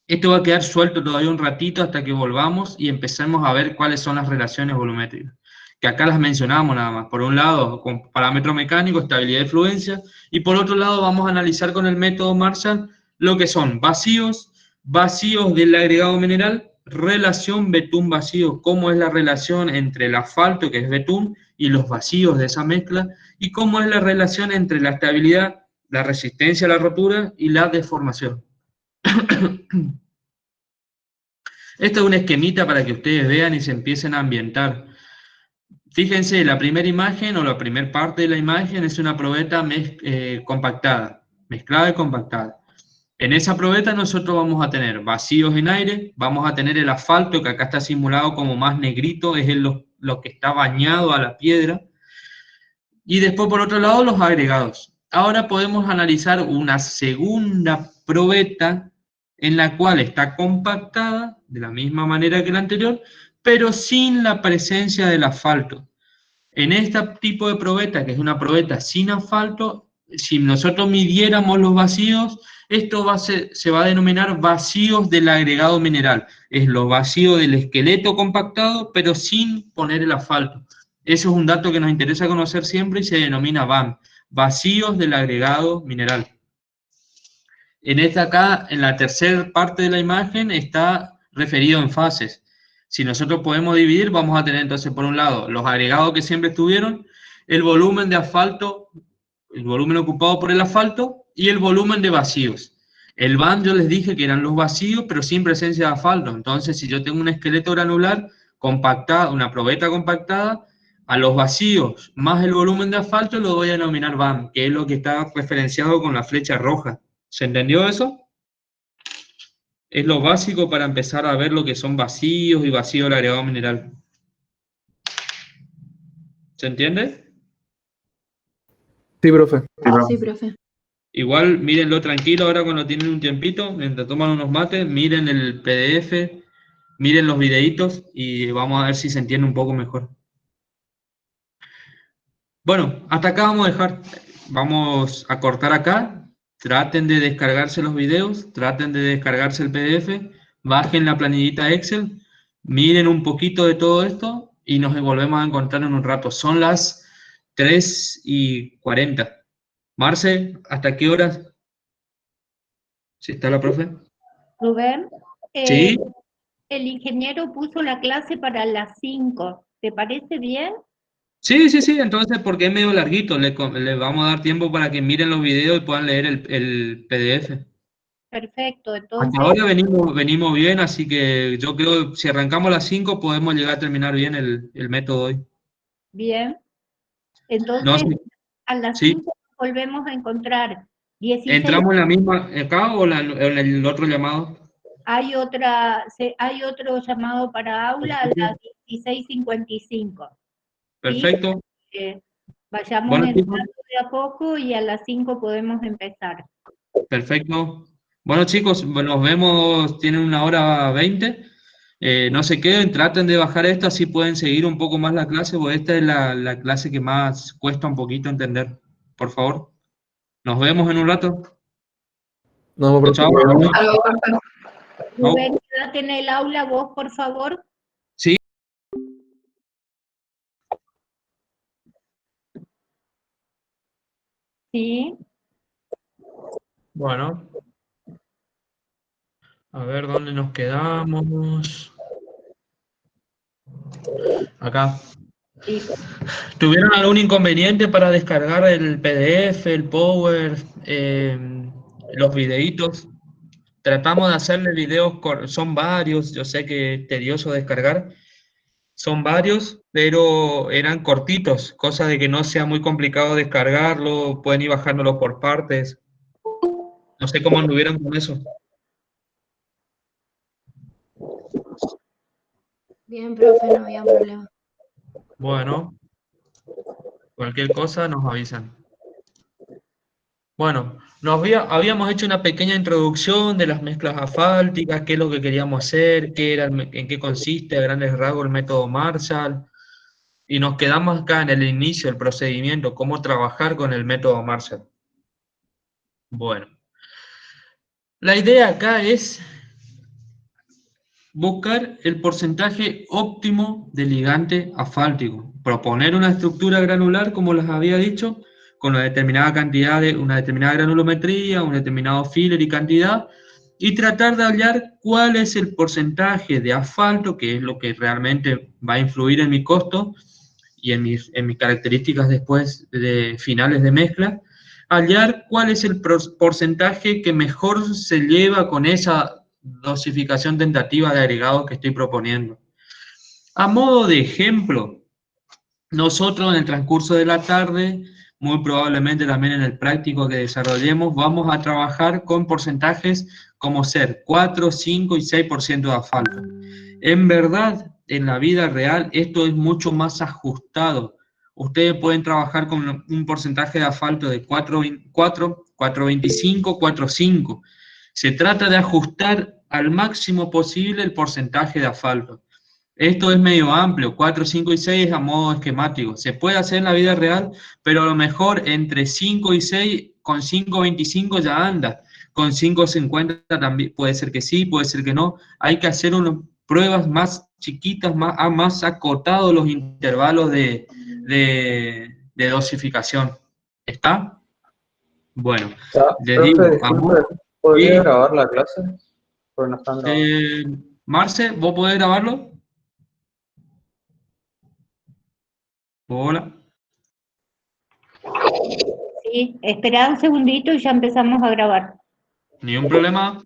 Esto va a quedar suelto todavía un ratito hasta que volvamos y empecemos a ver cuáles son las relaciones volumétricas, que acá las mencionamos nada más. Por un lado, con parámetro mecánico, estabilidad y fluencia, y por otro lado vamos a analizar con el método Marshall lo que son vacíos del agregado mineral, relación betún-vacío, cómo es la relación entre el asfalto, que es betún, y los vacíos de esa mezcla, y cómo es la relación entre la estabilidad, la resistencia a la rotura y la deformación. Esto es un esquemita para que ustedes vean y se empiecen a ambientar. Fíjense, la primera imagen o la primera parte de la imagen es una probeta compactada, mezclada y compactada. En esa probeta nosotros vamos a tener vacíos en aire, vamos a tener el asfalto, que acá está simulado como más negrito, es lo que está bañado a la piedra, y después por otro lado los agregados. Ahora podemos analizar una segunda probeta en la cual está compactada, de la misma manera que la anterior, pero sin la presencia del asfalto. En este tipo de probeta, que es una probeta sin asfalto, si nosotros midiéramos los vacíos, esto se va a denominar vacíos del agregado mineral. Es los vacíos del esqueleto compactado, pero sin poner el asfalto. Eso es un dato que nos interesa conocer siempre y se denomina VAM, vacíos del agregado mineral. En esta acá, en la tercera parte de la imagen, está referido en fases. Si nosotros podemos dividir, vamos a tener entonces por un lado los agregados que siempre estuvieron, el volumen de asfalto, el volumen ocupado por el asfalto y el volumen de vacíos. El VAM yo les dije que eran los vacíos, pero sin presencia de asfalto. Entonces, si yo tengo un esqueleto granular compactado, una probeta compactada, a los vacíos más el volumen de asfalto lo voy a denominar VAM, que es lo que está referenciado con la flecha roja. ¿Se entendió eso? Es lo básico para empezar a ver lo que son vacíos y vacíos del agregado mineral. ¿Se entiende? Sí, profe. Sí, profe. Igual, mírenlo tranquilo ahora cuando tienen un tiempito, mientras toman unos mates, miren el PDF, miren los videitos y vamos a ver si se entiende un poco mejor. Bueno, hasta acá vamos a dejar. Vamos a cortar acá. Traten de descargarse los videos, traten de descargarse el PDF, bajen la planillita Excel. miren un poquito de todo esto y nos volvemos a encontrar en un rato. Son las 3:40. Marce, ¿hasta qué horas? ¿Sí está la profe? Rubén, Sí, el ingeniero puso la clase para las 5. ¿Te parece bien? sí, entonces porque es medio larguito, le vamos a dar tiempo para que miren los videos y puedan leer el PDF. Perfecto, Hasta entonces, ahora venimos bien, así que yo creo que si arrancamos a las 5 podemos llegar a terminar bien el método hoy. bien. No Entonces, sé, a las sí, 5 volvemos a encontrar 16. ¿entramos en la misma acá o en el otro llamado? Hay otro llamado para aula a las 16:55. ¿Sí? Perfecto. Vayamos Bueno, chicos, entrando de a poco y a las 5 podemos empezar. perfecto. Bueno, chicos, nos vemos, tienen 1:20. No se queden, traten de bajar esto, así pueden seguir un poco más la clase, porque esta es la clase que más cuesta un poquito entender. Por favor, nos vemos en un rato. No, Chao, profe. chao. Rubén, quédate en el aula vos, por favor. Sí. Sí. Bueno, a ver dónde nos quedamos. Acá. Sí. ¿Tuvieron algún inconveniente para descargar el PDF, el Power, los videitos? Tratamos de hacerle videos, son varios, yo sé que es tedioso descargar, son varios, pero eran cortitos, cosa de que no sea muy complicado descargarlo, pueden ir bajándolo por partes. No sé cómo anduvieron con eso. Bien, profe, no había problema. Bueno, cualquier cosa nos avisan. Bueno, habíamos hecho una pequeña introducción de las mezclas asfálticas, qué es lo que queríamos hacer, en qué consiste a grandes rasgos el método Marshall, y nos quedamos acá en el inicio del procedimiento, cómo trabajar con el método Marshall. Bueno, la idea acá es buscar el porcentaje óptimo de ligante asfáltico, proponer una estructura granular, como les había dicho, con una determinada cantidad una determinada granulometría, un determinado filler y cantidad, y tratar de hallar cuál es el porcentaje de asfalto, que es lo que realmente va a influir en mi costo y en mis características después de finales de mezcla, hallar cuál es el porcentaje que mejor se lleva con esa dosificación tentativa de agregados que estoy proponiendo. A modo de ejemplo, nosotros en el transcurso de la tarde, muy probablemente también en el práctico que desarrollemos, vamos a trabajar con porcentajes como ser 4, 5 y 6% de asfalto. En verdad, en la vida real, esto es mucho más ajustado. Ustedes pueden trabajar con un porcentaje de asfalto de 4,25, 4,5. Se trata de ajustar al máximo posible el porcentaje de asfalto. Esto es medio amplio, 4, 5 y 6 a modo esquemático. Se puede hacer en la vida real, pero a lo mejor entre 5 y 6, con 5,25 ya anda. Con 5,50 también puede ser que sí, puede ser que no. Hay que hacer unas pruebas más chiquitas, más acotados los intervalos de dosificación. ¿Está? Bueno, les Profe, digo, disculpe, amor, ¿podría y, grabar la clase? Porque no están grabando. Marce, ¿vos podés grabarlo? Hola. Sí, esperá un segundito y ya empezamos a grabar. Ni un problema.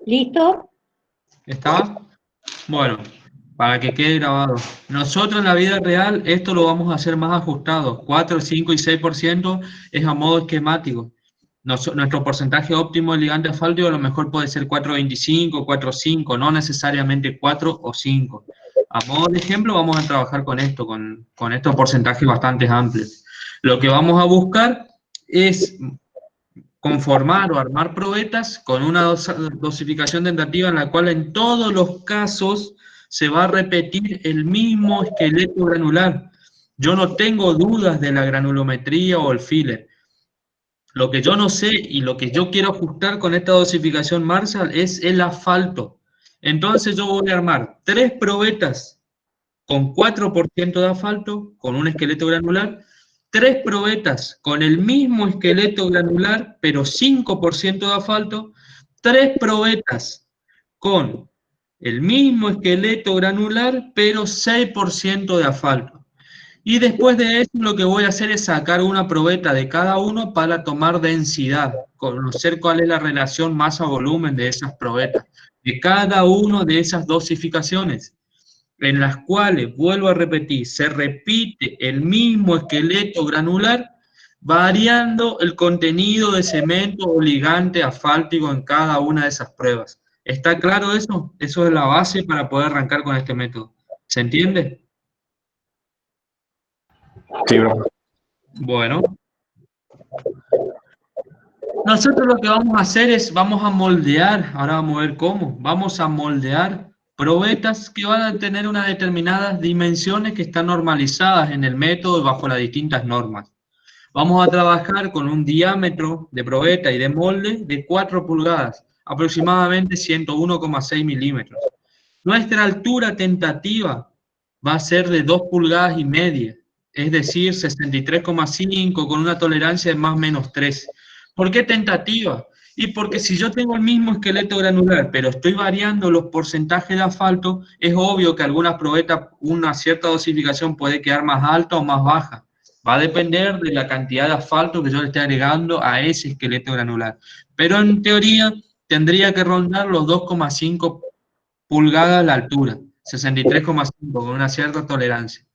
¿Listo? ¿Está? Bueno, para que quede grabado. Nosotros en la vida real esto lo vamos a hacer más ajustado. 4, 5 y 6% es a modo esquemático. Nuestro porcentaje óptimo de ligante asfáltico a lo mejor puede ser 4,25, 4,5, no necesariamente 4 o 5. A modo de ejemplo vamos a trabajar con esto, con estos porcentajes bastante amplios. Lo que vamos a buscar es conformar o armar probetas con una dosificación tentativa en la cual en todos los casos se va a repetir el mismo esqueleto granular. Yo no tengo dudas de la granulometría o el filler. Lo que yo no sé y lo que yo quiero ajustar con esta dosificación Marshall es el asfalto. Entonces yo voy a armar 3 probetas con 4% de asfalto, con un esqueleto granular, 3 probetas con el mismo esqueleto granular, pero 5% de asfalto, 3 probetas con el mismo esqueleto granular, pero 6% de asfalto. Y después de eso lo que voy a hacer es sacar una probeta de cada uno para tomar densidad, conocer cuál es la relación masa-volumen de esas probetas, de cada una de esas dosificaciones, en las cuales, vuelvo a repetir, se repite el mismo esqueleto granular, variando el contenido de cemento o ligante asfáltico en cada una de esas pruebas. ¿Está claro eso? Eso es la base para poder arrancar con este método. ¿Se entiende? Sí, bro. Bueno, nosotros lo que vamos a hacer es, vamos a moldear, ahora vamos a ver cómo, vamos a moldear probetas que van a tener unas determinadas dimensiones que están normalizadas en el método y bajo las distintas normas. Vamos a trabajar con un diámetro de probeta y de molde de 4 pulgadas, aproximadamente 101,6 milímetros. Nuestra altura tentativa va a ser de 2 pulgadas y media, es decir, 63,5 con una tolerancia de más o menos 3. ¿Por qué tentativa? Y porque si yo tengo el mismo esqueleto granular, pero estoy variando los porcentajes de asfalto, es obvio que algunas probetas, una cierta dosificación puede quedar más alta o más baja. Va a depender de la cantidad de asfalto que yo le esté agregando a ese esqueleto granular. Pero en teoría tendría que rondar los 2,5 pulgadas la altura, 63,5 con una cierta tolerancia.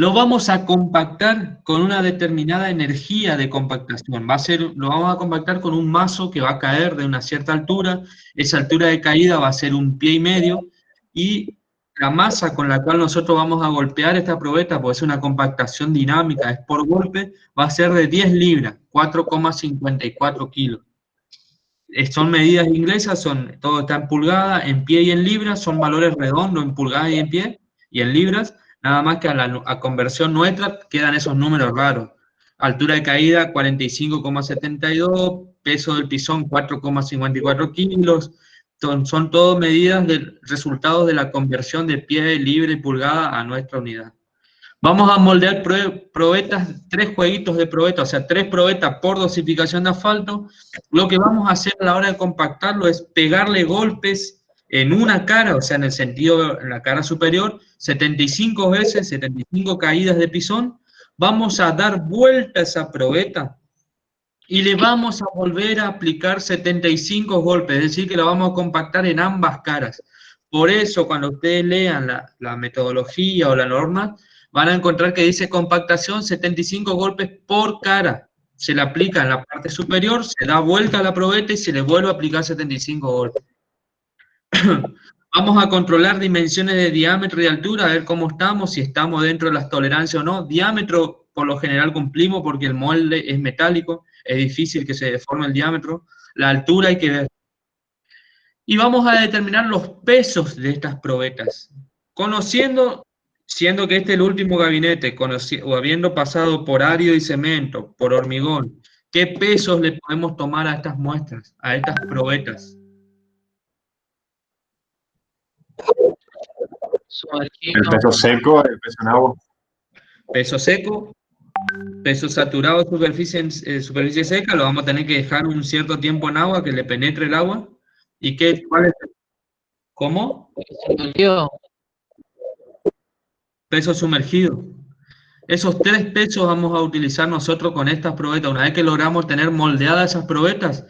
Lo vamos a compactar con una determinada energía de compactación. Lo vamos a compactar con un mazo que va a caer de una cierta altura. Esa altura de caída va a ser 1,5 pies y la masa con la cual nosotros vamos a golpear esta probeta, pues es una compactación dinámica, es por golpe, va a ser de 10 libras, 4,54 kilos. Son medidas inglesas, todo está en pulgadas, en pie y en libras, son valores redondos en pulgadas y en pie y en libras, nada más que a conversión nuestra quedan esos números raros. Altura de caída 45,72, peso del pisón 4,54 kilos, son todo medidas de resultados de la conversión de pie, libre y pulgada a nuestra unidad. Vamos a moldear probetas, 3 jueguitos de probetas, o sea, 3 probetas por dosificación de asfalto. Lo que vamos a hacer a la hora de compactarlo es pegarle golpes en una cara, o sea, en el sentido, en la cara superior, 75 veces, 75 caídas de pisón. Vamos a dar vuelta a esa probeta y le vamos a volver a aplicar 75 golpes, es decir, que la vamos a compactar en ambas caras. Por eso, cuando ustedes lean la metodología o la norma, van a encontrar que dice compactación 75 golpes por cara. Se le aplica en la parte superior, se da vuelta a la probeta y se le vuelve a aplicar 75 golpes. Vamos a controlar dimensiones de diámetro y altura, a ver cómo estamos, si estamos dentro de las tolerancias o no. Diámetro, por lo general cumplimos porque el molde es metálico, es difícil que se deforme el diámetro. La altura hay que ver. Y vamos a determinar los pesos de estas probetas. Siendo que este es el último gabinete, o habiendo pasado por árido y cemento, por hormigón, ¿qué pesos le podemos tomar a estas muestras, a estas probetas? El peso seco, el peso en agua. Peso seco, peso saturado de superficie seca, lo vamos a tener que dejar un cierto tiempo en agua, que le penetre el agua. ¿Y cuál es? ¿Cómo? Peso sumergido. Esos 3 pesos vamos a utilizar nosotros con estas probetas. Una vez que logramos tener moldeadas esas probetas,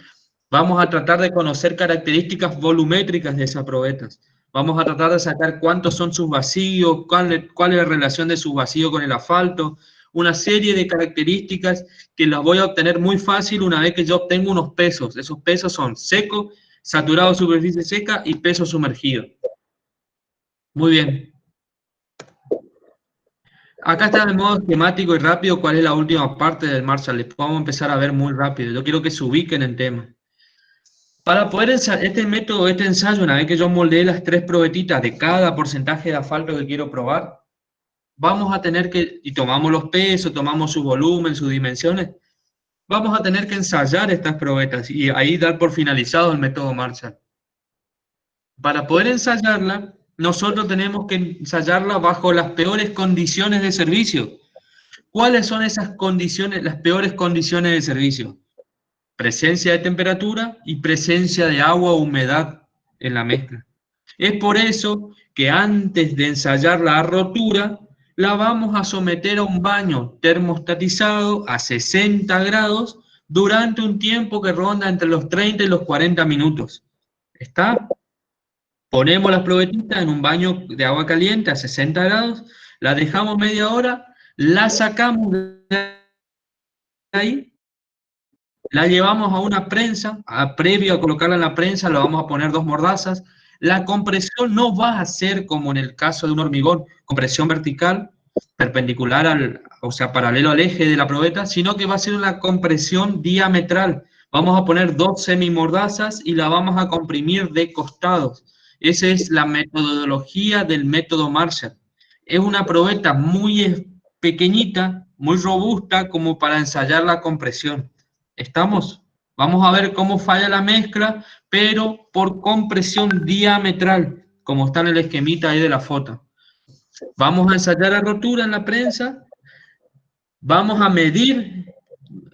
vamos a tratar de conocer características volumétricas de esas probetas. Vamos a tratar de sacar cuántos son sus vacíos, cuál es la relación de sus vacíos con el asfalto, una serie de características que las voy a obtener muy fácil una vez que yo obtengo unos pesos. Esos pesos son seco, saturado de superficie seca y peso sumergido. Muy bien. Acá está de modo esquemático y rápido cuál es la última parte del Marshall. Después vamos a empezar a ver muy rápido. Yo quiero que se ubiquen en el tema. Para poder este método, este ensayo, una vez que yo moldeé las 3 probetitas de cada porcentaje de asfalto que quiero probar, vamos a tener que, y tomamos los pesos, tomamos su volumen, sus dimensiones, vamos a tener que ensayar estas probetas y ahí dar por finalizado el método Marshall. Para poder ensayarla, nosotros tenemos que ensayarla bajo las peores condiciones de servicio. ¿Cuáles son esas condiciones, las peores condiciones de servicio? Presencia de temperatura y presencia de agua o humedad en la mezcla. Es por eso que antes de ensayar la rotura, la vamos a someter a un baño termostatizado a 60 grados durante un tiempo que ronda entre los 30 y los 40 minutos. ¿Está? Ponemos las probetitas en un baño de agua caliente a 60 grados, la dejamos media hora, la sacamos de ahí, la llevamos a una prensa, previo a colocarla en la prensa, le vamos a poner 2 mordazas. La compresión no va a ser como en el caso de un hormigón, compresión vertical, perpendicular o sea, paralelo al eje de la probeta, sino que va a ser una compresión diametral. Vamos a poner 2 semimordazas y la vamos a comprimir de costados. Esa es la metodología del método Marshall. Es una probeta muy pequeñita, muy robusta, como para ensayar la compresión. ¿Estamos? Vamos a ver cómo falla la mezcla, pero por compresión diametral, como está en el esquemita ahí de la foto. Vamos a ensayar la rotura en la prensa, vamos a medir,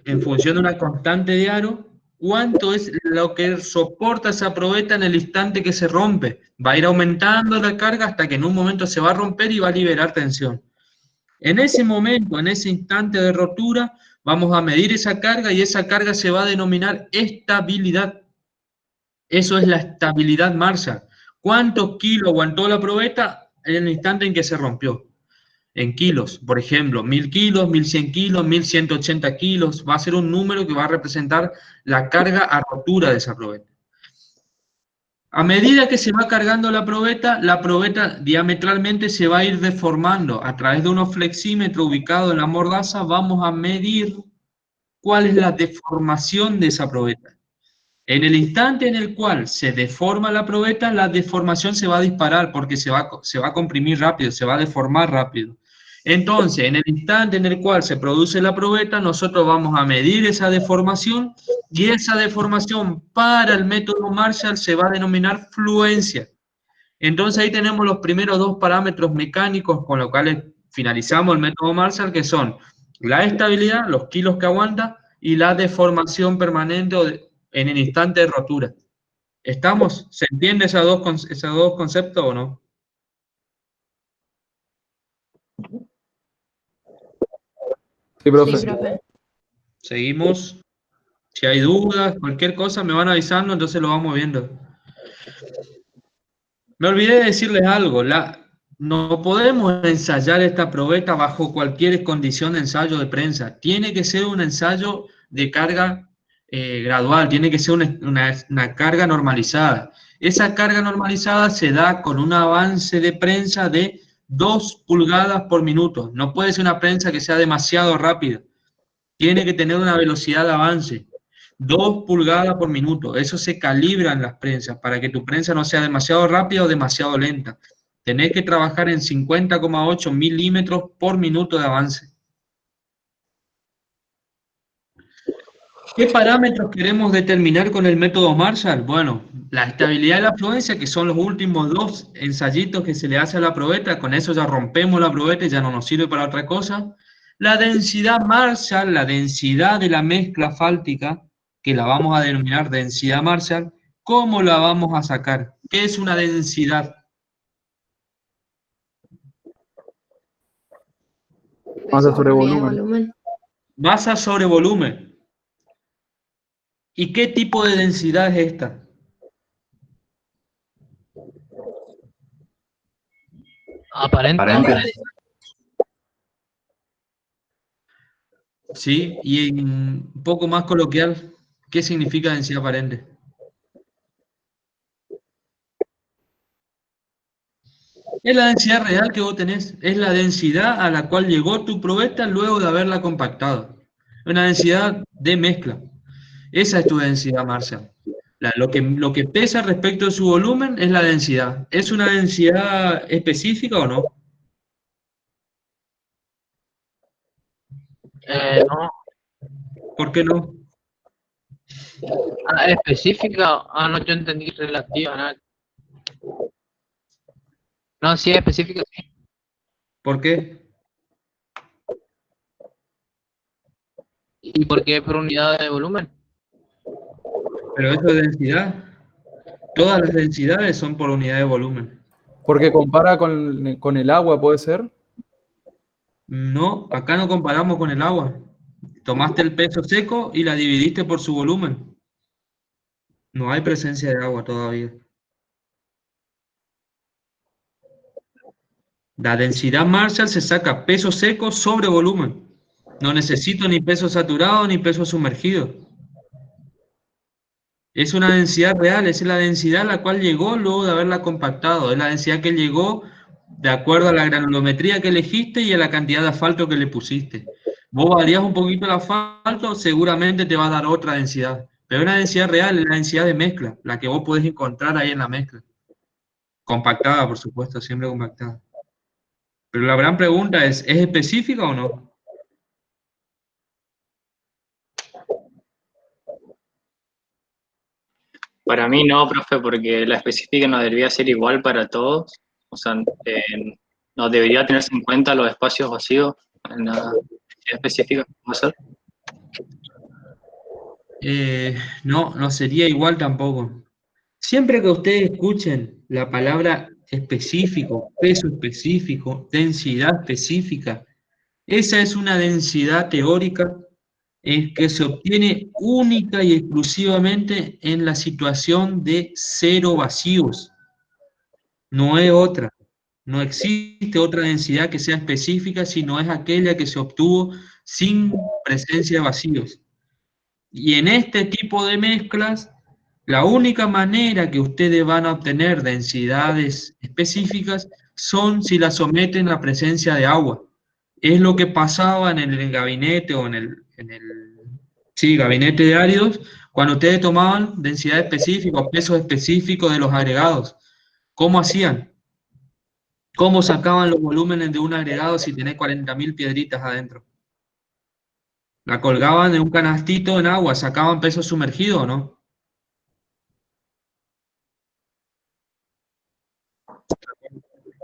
en función de una constante de aro, cuánto es lo que soporta esa probeta en el instante que se rompe. Va a ir aumentando la carga hasta que en un momento se va a romper y va a liberar tensión. En ese momento, en ese instante de rotura, vamos a medir esa carga y esa carga se va a denominar estabilidad. Eso es la estabilidad Marshall. ¿Cuántos kilos aguantó la probeta en el instante en que se rompió? En kilos, por ejemplo, 1000 kilos, 1100 kilos, 1180 kilos. Va a ser un número que va a representar la carga a rotura de esa probeta. A medida que se va cargando la probeta diametralmente se va a ir deformando. A través de unos flexímetros ubicados en la mordaza vamos a medir cuál es la deformación de esa probeta. En el instante en el cual se deforma la probeta, la deformación se va a disparar porque se va a comprimir rápido, se va a deformar rápido. Entonces, en el instante en el cual se produce la probeta, nosotros vamos a medir esa deformación y esa deformación para el método Marshall se va a denominar fluencia. Entonces ahí tenemos los primeros 2 parámetros mecánicos con los cuales finalizamos el método Marshall, que son la estabilidad, los kilos que aguanta, y la deformación permanente en el instante de rotura. ¿Estamos? ¿Se entiende esos dos conceptos o no? Sí, profe. Sí, profe. Seguimos. Si hay dudas, cualquier cosa, me van avisando, entonces lo vamos viendo. Me olvidé de decirles algo. No podemos ensayar esta probeta bajo cualquier condición de ensayo de prensa. Tiene que ser un ensayo de carga gradual, tiene que ser una carga normalizada. Esa carga normalizada se da con un avance de prensa de 2 pulgadas por minuto. No puede ser una prensa que sea demasiado rápida. Tiene que tener una velocidad de avance. 2 pulgadas por minuto. Eso se calibra en las prensas para que tu prensa no sea demasiado rápida o demasiado lenta. Tenés que trabajar en 50,8 milímetros por minuto de avance. ¿Qué parámetros queremos determinar con el método Marshall? Bueno, la estabilidad y la fluencia, que son los últimos 2 ensayitos que se le hace a la probeta. Con eso ya rompemos la probeta y ya no nos sirve para otra cosa. La densidad Marshall, la densidad de la mezcla fáltica, que la vamos a denominar densidad Marshall. ¿Cómo la vamos a sacar? ¿Qué es una densidad? Masa sobre Unidad de volumen. Masa sobre volumen. ¿Y qué tipo de densidad es esta? Aparente. Sí, y en un poco más coloquial, ¿qué significa densidad aparente? Es la densidad real que vos tenés, es la densidad a la cual llegó tu probeta luego de haberla compactado. Una densidad de mezcla. Esa es tu densidad Marshall. Lo que pesa respecto a su volumen es la densidad. ¿Es una densidad específica o no? No. ¿Por qué no? Ah, ¿es específica? Ah, no, yo entendí relativa, nada. No, sí es específica, sí. ¿Por qué? ¿Y por qué por unidad de volumen? Pero eso es densidad. Todas las densidades son por unidad de volumen. Porque compara con el agua, ¿puede ser? No, acá no comparamos con el agua. Tomaste el peso seco y la dividiste por su volumen. No hay presencia de agua todavía. La densidad Marshall se saca peso seco sobre volumen. No necesito ni peso saturado ni peso sumergido. Es una densidad real, es la densidad a la cual llegó luego de haberla compactado. Es la densidad que llegó de acuerdo a la granulometría que elegiste y a la cantidad de asfalto que le pusiste. Vos varías un poquito el asfalto, seguramente te va a dar otra densidad. Pero una densidad real es la densidad de mezcla, la que vos podés encontrar ahí en la mezcla. Compactada, por supuesto, siempre compactada. Pero la gran pregunta ¿es específica o no? Para mí no, profe, porque la específica no debería ser igual para todos. O sea, no debería tenerse en cuenta los espacios vacíos en la específica. ¿Va a ser? No, no sería igual tampoco. Siempre que ustedes escuchen la palabra específico, peso específico, densidad específica, esa es una densidad teórica que se obtiene única y exclusivamente en la situación de cero vacíos. No es otra. No existe otra densidad que sea específica, sino es aquella que se obtuvo sin presencia de vacíos. Y en este tipo de mezclas, la única manera que ustedes van a obtener densidades específicas son si las someten a presencia de agua. Es lo que pasaba en el gabinete o sí, gabinete de áridos, cuando ustedes tomaban densidad específica o pesos específicos de los agregados. ¿Cómo hacían? ¿Cómo sacaban los volúmenes de un agregado si tenés 40.000 piedritas adentro? La colgaban en un canastito en agua, sacaban peso sumergido, ¿o no?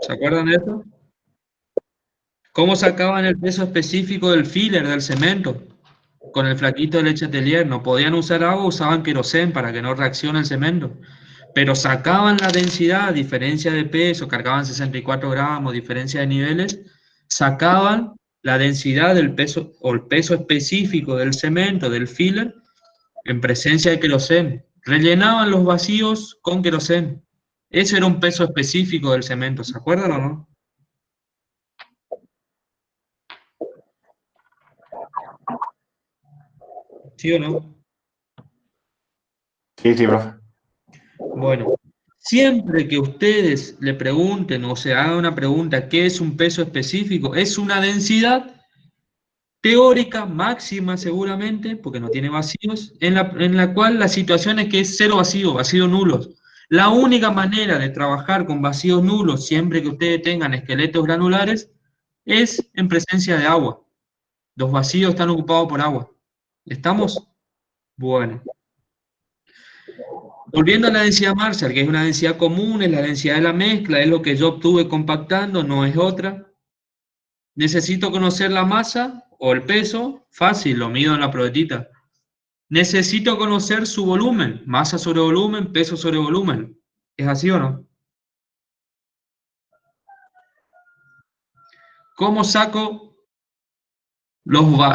¿Se acuerdan de eso? ¿Cómo sacaban el peso específico del filler, del cemento? Con el flaquito de leche Atelier. No podían usar agua, usaban querosén para que no reaccione el cemento. Pero sacaban la densidad, diferencia de peso, cargaban 64 gramos, diferencia de niveles, sacaban la densidad del peso o el peso específico del cemento, del filler, en presencia de querosén. Rellenaban los vacíos con querosén. Ese era un peso específico del cemento, ¿se acuerdan o no? ¿Sí o no? Sí, sí, profe. Bueno, siempre que ustedes le pregunten o se hagan una pregunta, ¿qué es un peso específico? Es una densidad teórica máxima seguramente, porque no tiene vacíos, en la cual la situación es que es cero vacío, vacíos nulos. La única manera de trabajar con vacíos nulos, siempre que ustedes tengan esqueletos granulares, es en presencia de agua. Los vacíos están ocupados por agua. ¿Estamos? Bueno. Volviendo a la densidad Marshall, que es una densidad común, es la densidad de la mezcla, es lo que yo obtuve compactando, no es otra. Necesito conocer la masa o el peso, fácil, lo mido en la probetita. Necesito conocer su volumen, masa sobre volumen, peso sobre volumen. ¿Es así o no? ¿Cómo saco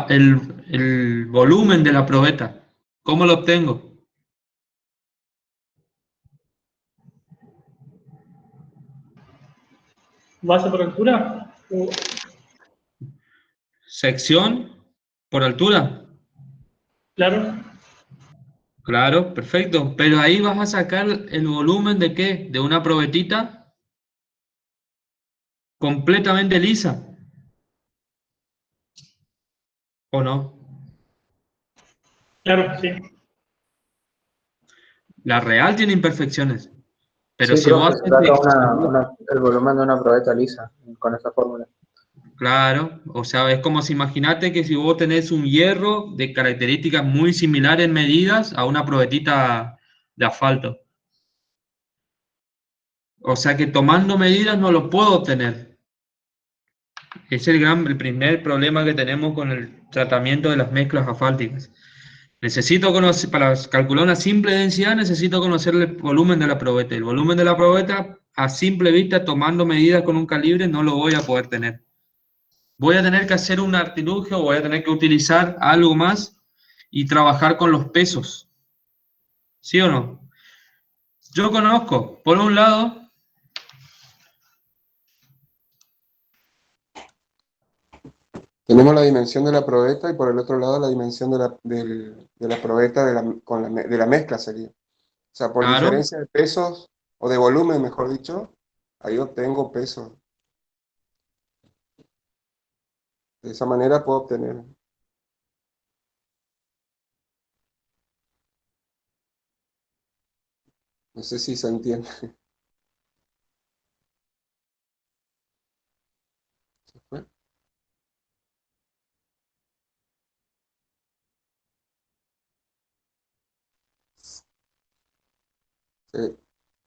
el volumen de la probeta? ¿Cómo lo obtengo? ¿Base por altura? ¿Sección por altura? Claro. Claro, perfecto. Pero ahí vas a sacar el volumen ¿de qué? De una probetita completamente lisa. ¿O no? Claro, sí. La real tiene imperfecciones. Pero Sí, si vos profe, se haces saca el volumen de una probeta lisa con esa fórmula. Claro, o sea, es como si imaginate que si vos tenés un hierro de características muy similares en medidas a una probetita de asfalto. O sea que tomando medidas no lo puedo obtener. Es el primer problema que tenemos con el tratamiento de las mezclas asfálticas. Necesito conocer, para calcular una simple densidad, necesito conocer el volumen de la probeta. El volumen de la probeta, a simple vista, tomando medidas con un calibre, no lo voy a poder tener. Voy a tener que hacer un artilugio, voy a tener que utilizar algo más y trabajar con los pesos. ¿Sí o no? Yo conozco, por un lado, Tenemos la dimensión de la probeta y por el otro lado la dimensión de la probeta de la mezcla sería. O sea, por claro, diferencia de pesos, o de volumen, mejor dicho, ahí obtengo pesos. De esa manera puedo obtener. No sé si se entiende. ¿Se fue?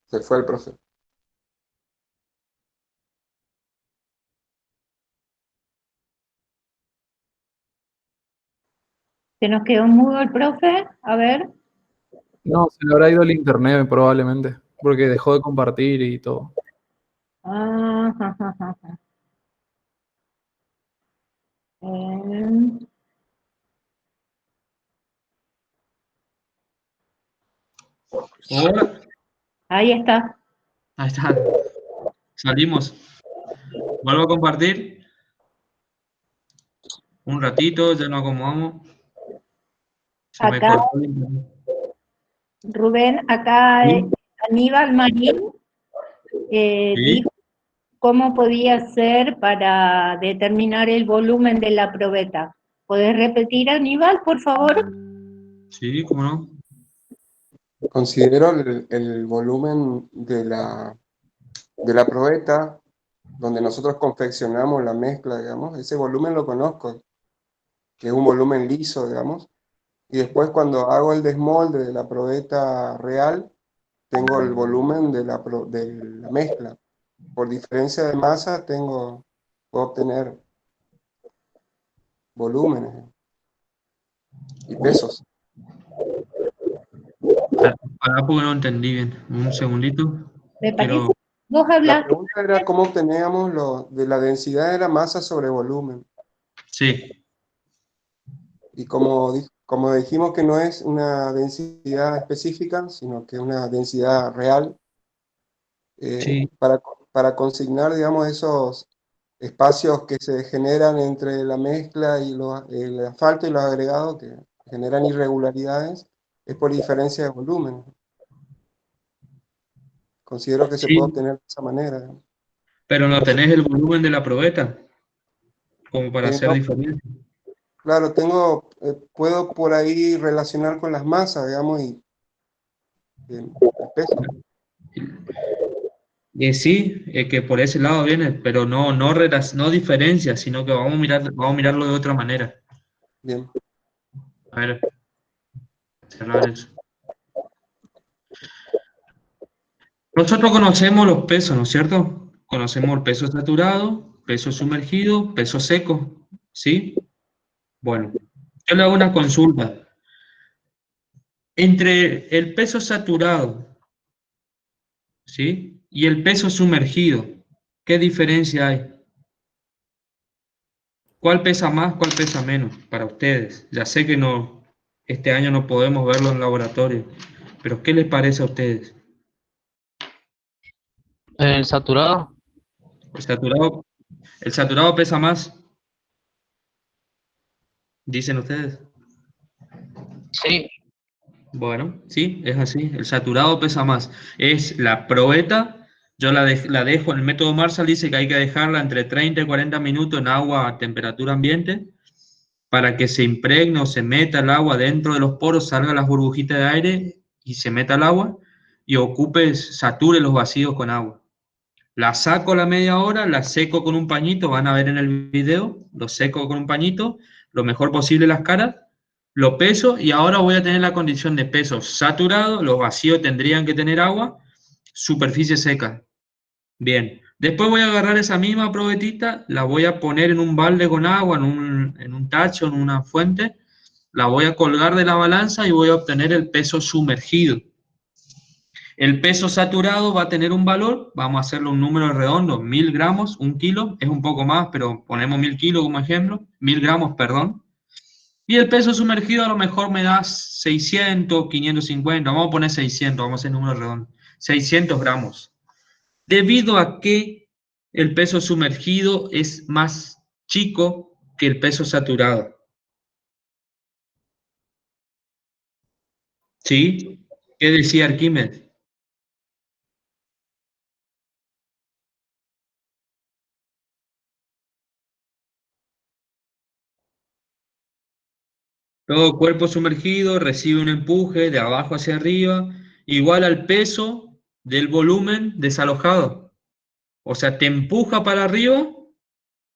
Se fue el profe. ¿Se nos quedó mudo el profe? A ver. No, se le habrá ido el internet probablemente, porque dejó de compartir y todo. Ah, ja, ja, ja, ja. Eh, ahora, ahí está. ahí está, salimos. Vuelvo a compartir un ratito, ya nos acomodamos. Se me Acá, cortó el internet. Rubén, acá ¿Sí? Aníbal Marín ¿Sí? dijo cómo podía ser para determinar el volumen de la probeta. ¿Podés repetir, Aníbal, por favor? Sí, ¿cómo no? Considero el volumen de la probeta, donde nosotros confeccionamos la mezcla, digamos, ese volumen lo conozco, que es un volumen liso, digamos, y después cuando hago el desmolde de la probeta real, tengo el volumen de la mezcla. Por diferencia de masa puedo obtener volúmenes y pesos. Pará porque no entendí bien. Un segundito. Me parece Quiero... que vos La hablaste. pregunta era cómo obteníamos de la densidad de la masa sobre volumen. Sí, Y como dijimos que no es una densidad específica, sino que es una densidad real, sí. para consignar, digamos, esos espacios que se generan entre la mezcla y el asfalto y los agregados, que generan irregularidades, es por diferencia de volumen. Considero que se puede Sí, obtener de esa manera. pero no tenés el volumen de la probeta como para hacer No, diferencia. claro, puedo por ahí relacionar con las masas, digamos, y el peso. Sí, que por ese lado viene, pero no diferencia, sino que vamos a mirarlo de otra manera. Bien. A ver, cerrar eso. Nosotros conocemos los pesos, ¿no es cierto? Conocemos el peso saturado, peso sumergido, peso seco, ¿sí? Bueno, yo le hago una consulta. Entre el peso saturado, ¿sí? Y el peso sumergido, ¿qué diferencia hay? ¿Cuál pesa más, cuál pesa menos para ustedes? Ya sé que este año no podemos verlo en laboratorio, pero ¿qué les parece a ustedes? El saturado, ¿El saturado pesa más? ¿Dicen ustedes? sí. Bueno, sí, es así. El saturado pesa más. Es la probeta. Yo la dejo en el método Marshall, dice que hay que dejarla entre 30 y 40 minutos en agua a temperatura ambiente para que se impregne o se meta el agua dentro de los poros, salga las burbujitas de aire y se meta el agua y sature los vacíos con agua. La saco a la media hora, la seco con un pañito, van a ver en el video, lo seco con un pañito, lo mejor posible las caras, lo peso y ahora voy a tener la condición de peso saturado, los vacíos tendrían que tener agua, superficie seca. Bien, después voy a agarrar esa misma probetita, la voy a poner en un balde con agua, en un tacho, en una fuente, la voy a colgar de la balanza y voy a obtener el peso sumergido. El peso saturado va a tener un valor, vamos a hacerlo un número redondo, 1000 gramos, 1 kilo, es un poco más, pero ponemos 1000 kilos como ejemplo, 1000 gramos, perdón. Y el peso sumergido a lo mejor me da 600, 550, vamos a poner 600, vamos a hacer número redondo, 600 gramos. Debido a que el peso sumergido es más chico que el peso saturado. ¿Sí? ¿Qué decía Arquímedes? Todo cuerpo sumergido recibe un empuje de abajo hacia arriba, igual al peso del volumen desalojado. O sea, te empuja para arriba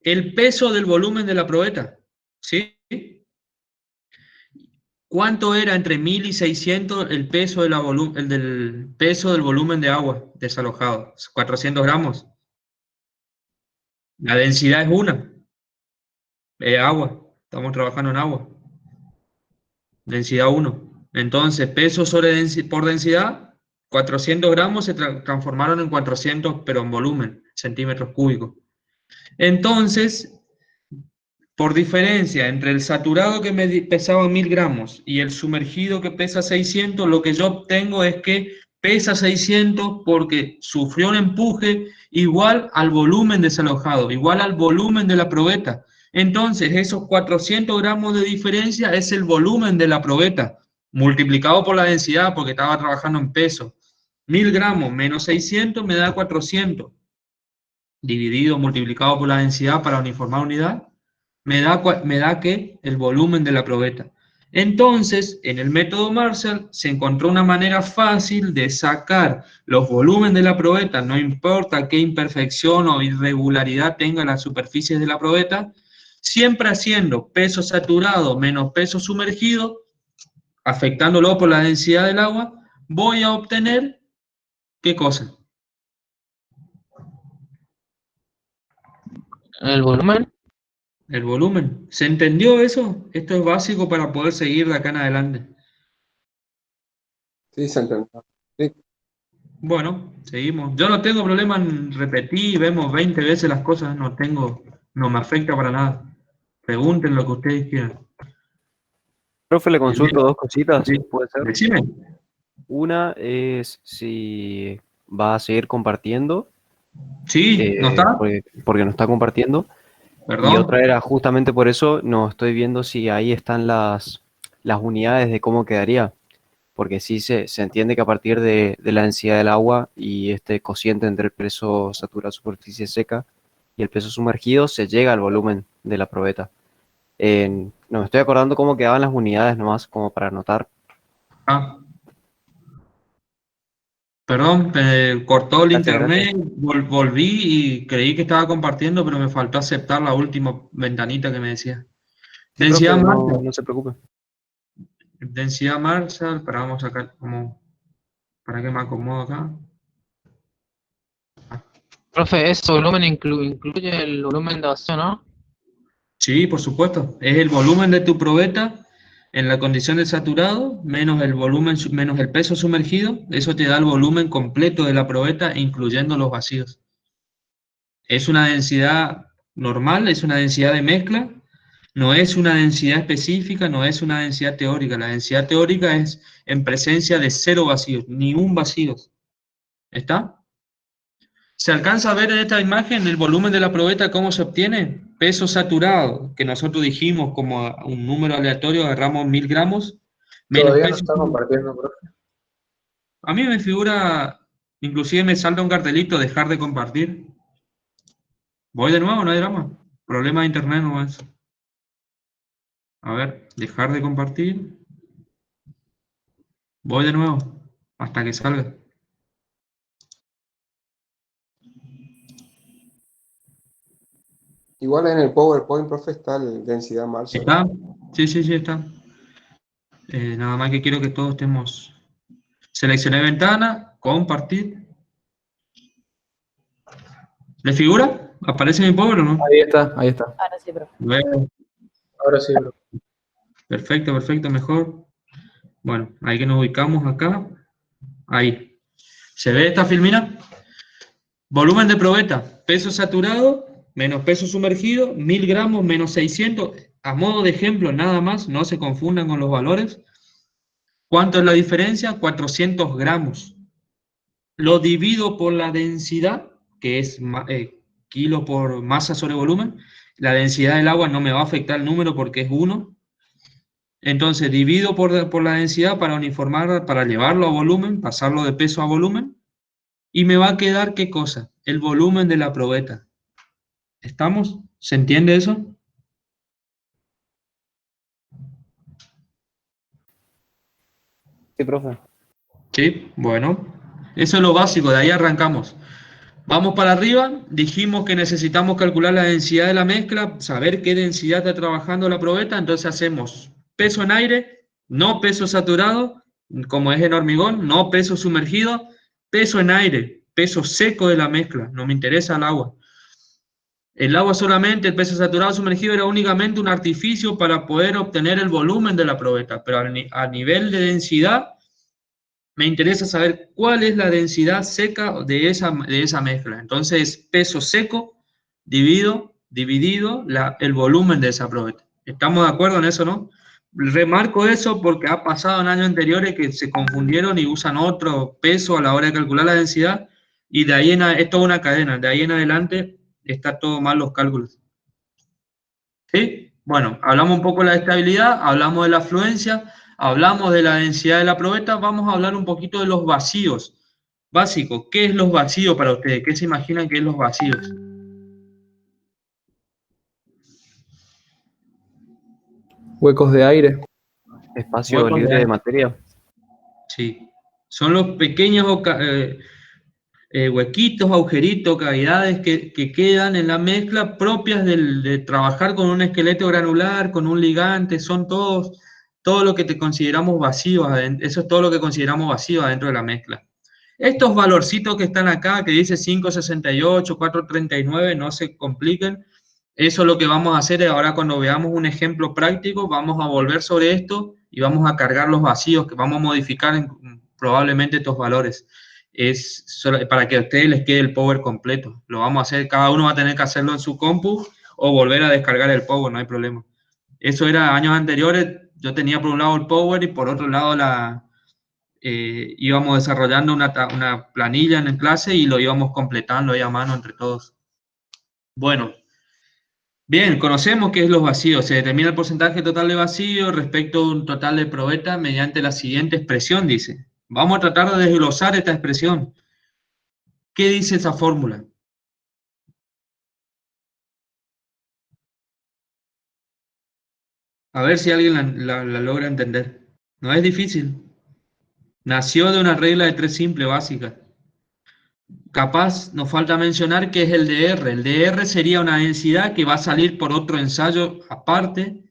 el peso del volumen de la probeta. ¿Sí? ¿Cuánto era entre 1000 y 600 el peso, el del peso del volumen de agua desalojado? 400 gramos. La densidad es una. Agua. Estamos trabajando en agua. Densidad 1. Entonces, peso por densidad, 400 gramos se transformaron en 400, pero en volumen, centímetros cúbicos. Entonces, por diferencia entre el saturado que me pesaba 1000 gramos y el sumergido que pesa 600, lo que yo obtengo es que pesa 600 porque sufrió un empuje igual al volumen desalojado, igual al volumen de la probeta. Entonces, esos 400 gramos de diferencia es el volumen de la probeta, multiplicado por la densidad, porque estaba trabajando en peso. 1000 gramos menos 600 me da 400, dividido, multiplicado por la densidad para uniformar unidad, me da que el volumen de la probeta. Entonces, en el método Marshall se encontró una manera fácil de sacar los volúmenes de la probeta, no importa qué imperfección o irregularidad tenga las superficies de la probeta, siempre haciendo peso saturado menos peso sumergido, afectándolo por la densidad del agua, voy a obtener, ¿qué cosa? ¿El volumen? El volumen. ¿Se entendió eso? Esto es básico para poder seguir de acá en adelante. Sí, se entendió. Sí. Bueno, seguimos. Yo no tengo problema en repetir, vemos 20 veces las cosas, no me afecta para nada. Pregunten lo que ustedes quieran. Profe, le consulto dos cositas, Sí, ¿puede ser? decime. Una es si va a seguir compartiendo, Sí, ¿no está? porque no está compartiendo. Y Perdón. otra era justamente por eso, no estoy viendo si ahí están las unidades de cómo quedaría. Porque sí se entiende que a partir de la densidad del agua y este cociente entre el peso saturado superficie seca y el peso sumergido se llega al volumen de la probeta. No me estoy acordando cómo quedaban las unidades nomás, como para anotar. Ah. Perdón, cortó el Gracias, internet, gracias. volví y creí que estaba compartiendo, pero me faltó aceptar la última ventanita que me decía. Sí, Densidad profe, Marshall. no se preocupe. Densidad Marshall, pero vamos a sacar como, ¿para qué me acomodo acá? Profe, ese volumen incluye el volumen de vacío, ¿no? Sí, por supuesto. Es el volumen de tu probeta en la condición de saturado, menos el volumen, menos el peso sumergido. Eso te da el volumen completo de la probeta, incluyendo los vacíos. Es una densidad normal, es una densidad de mezcla, no es una densidad específica, no es una densidad teórica. La densidad teórica es en presencia de 0 vacíos, ni un vacío. ¿Está? ¿Se alcanza a ver en esta imagen el volumen de la probeta cómo se obtiene? Peso saturado, que nosotros dijimos como un número aleatorio, agarramos 1000 gramos, menos Todavía no peso. está compartiendo, profe. A mí me figura, inclusive me salta un cartelito, dejar de compartir. Voy de nuevo, no hay drama. Problema de internet no es. A ver, dejar de compartir. Voy de nuevo, hasta que salga. Igual en el PowerPoint, profe, está la densidad Marshall. ¿Está? Sí, está. Nada más que quiero que todos estemos... Seleccioné ventana, compartir. ¿Le figura? ¿Aparece mi Power o no? Ahí está, ahí está. Ahora sí, profe. Bueno, Ahora sí, bro. perfecto, mejor. Bueno, ahí que nos ubicamos acá. Ahí. ¿Se ve esta filmina? Volumen de probeta, peso saturado, menos peso sumergido, 1000 gramos, menos 600. A modo de ejemplo, nada más, no se confundan con los valores. ¿Cuánto es la diferencia? 400 gramos. Lo divido por la densidad, que es kilo por masa sobre volumen. La densidad del agua no me va a afectar el número porque es 1. Entonces divido por la densidad para uniformar, para llevarlo a volumen, pasarlo de peso a volumen. Y me va a quedar, ¿qué cosa? El volumen de la probeta. ¿Estamos? ¿Se entiende eso? Sí, profe. Sí, bueno. Eso es lo básico, de ahí arrancamos. Vamos para arriba, dijimos que necesitamos calcular la densidad de la mezcla, saber qué densidad está trabajando la probeta, entonces hacemos peso en aire, no peso saturado, como es en hormigón, no peso sumergido, peso en aire, peso seco de la mezcla, no me interesa el agua. El agua solamente, el peso saturado sumergido era únicamente un artificio para poder obtener el volumen de la probeta, pero a nivel de densidad me interesa saber cuál es la densidad seca de esa mezcla. Entonces, peso seco dividido el volumen de esa probeta. ¿Estamos de acuerdo en eso, no? Remarco eso porque ha pasado en años anteriores que se confundieron y usan otro peso a la hora de calcular la densidad y de ahí es toda una cadena. De ahí en adelante está todo mal los cálculos. ¿Sí? Bueno, hablamos un poco de la estabilidad, hablamos de la afluencia, hablamos de la densidad de la probeta, vamos a hablar un poquito de los vacíos básicos. ¿Qué es los vacíos para ustedes? ¿Qué se imaginan que es los vacíos? Huecos de aire. Espacio Huecos libre de- de materia. Sí. Son los pequeños huequitos, agujeritos, cavidades que quedan en la mezcla propias de trabajar con un esqueleto granular, con un ligante, son todo lo que te consideramos vacíos, eso es todo lo que consideramos vacío adentro de la mezcla. Estos valorcitos que están acá, que dice 568, 439, no se compliquen. Eso es lo que vamos a hacer ahora cuando veamos un ejemplo práctico, vamos a volver sobre esto y vamos a cargar los vacíos, que vamos a modificar probablemente estos valores. Es para que a ustedes les quede el Power completo. Lo vamos a hacer, cada uno va a tener que hacerlo en su compu o volver a descargar el Power, no hay problema. Eso era años anteriores, yo tenía por un lado el Power y por otro lado íbamos desarrollando una planilla en clase y lo íbamos completando ahí a mano entre todos. Bueno, bien, conocemos qué es los vacíos. Se determina el porcentaje total de vacío respecto a un total de probeta mediante la siguiente expresión, dice. Vamos a tratar de desglosar esta expresión. ¿Qué dice esa fórmula? A ver si alguien la logra entender. No es difícil. Nació de una regla de 3 simple básica. Capaz nos falta mencionar que es el DR. El DR sería una densidad que va a salir por otro ensayo aparte,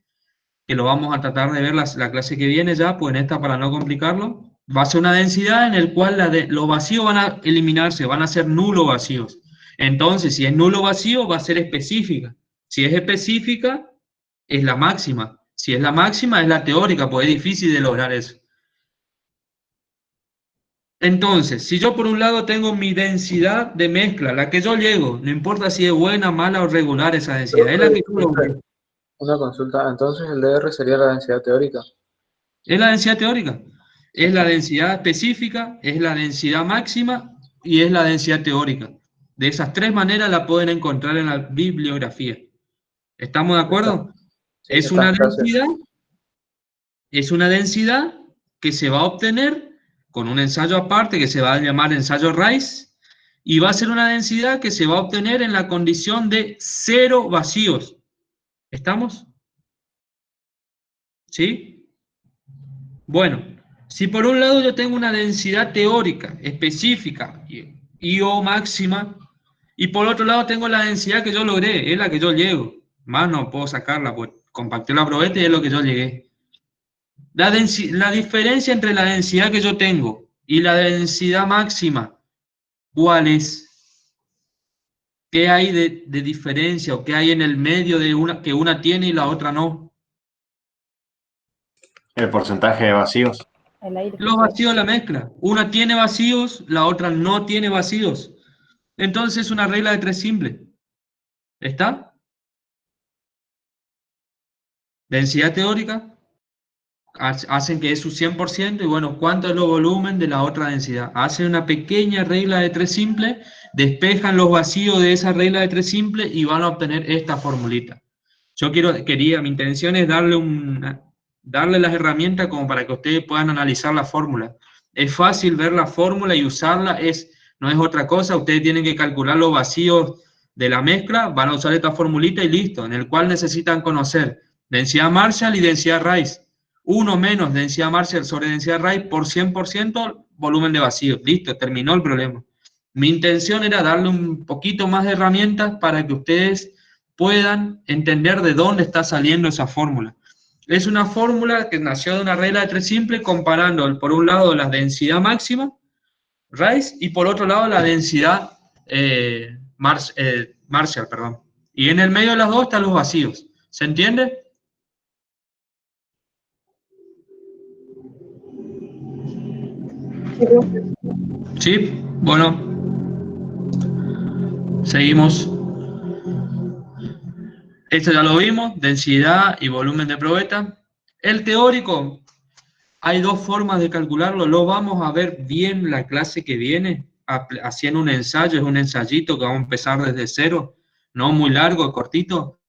que lo vamos a tratar de ver la clase que viene ya, pues en esta para no complicarlo. Va a ser una densidad en la cual los vacíos van a eliminarse, van a ser nulos vacíos. Entonces, si es nulo vacío, va a ser específica. Si es específica, es la máxima. Si es la máxima, es la teórica, pues es difícil de lograr eso. Entonces, si yo por un lado tengo mi densidad de mezcla, la que yo llego, no importa si es buena, mala o regular esa densidad, es la que yo logro. Una consulta, entonces el DR sería la densidad teórica. Es la densidad teórica, es la densidad específica, es la densidad máxima y es la densidad teórica. De esas tres maneras la pueden encontrar en la bibliografía. ¿Estamos de acuerdo? Sí, Es una densidad que se va a obtener con un ensayo aparte que se va a llamar ensayo Rice y va a ser una densidad que se va a obtener en la condición de 0 vacíos. ¿Estamos? ¿Sí? Bueno, si por un lado yo tengo una densidad teórica específica y o máxima, Y por otro lado tengo la densidad que yo logré, es la que yo llego. Más no puedo sacarla, pues compacté la probeta y es lo que yo llegué. La diferencia entre la densidad que yo tengo y la densidad máxima, ¿cuál es? ¿Qué hay de diferencia o qué hay en el medio de una que una tiene y la otra no? El porcentaje de vacíos. Los vacíos de la mezcla. Una tiene vacíos, la otra no tiene vacíos. Entonces es una regla de 3 simple. ¿Está? Densidad teórica hacen que es su 100% y bueno, ¿cuánto es el volumen de la otra densidad? Hacen una pequeña regla de 3 simple, despejan los vacíos de esa regla de 3 simple y van a obtener esta formulita. Mi intención es darle las herramientas como para que ustedes puedan analizar la fórmula. Es fácil ver la fórmula y usarla, no es otra cosa, ustedes tienen que calcular los vacíos de la mezcla, van a usar esta formulita y listo, en el cual necesitan conocer densidad Marshall y densidad Rice. 1 menos densidad Marshall sobre densidad Rice por 100% volumen de vacío. Listo, terminó el problema. Mi intención era darle un poquito más de herramientas para que ustedes puedan entender de dónde está saliendo esa fórmula. Es una fórmula que nació de una regla de 3 simple comparando por un lado la densidad máxima, Rice, y por otro lado la densidad Marshall, perdón. Y en el medio de las dos están los vacíos. ¿Se entiende? Sí, bueno. Seguimos. Esto ya lo vimos, densidad y volumen de probeta. El teórico, hay dos formas de calcularlo, lo vamos a ver bien la clase que viene, haciendo un ensayo, es un ensayito que vamos a empezar desde cero, no muy largo, cortito,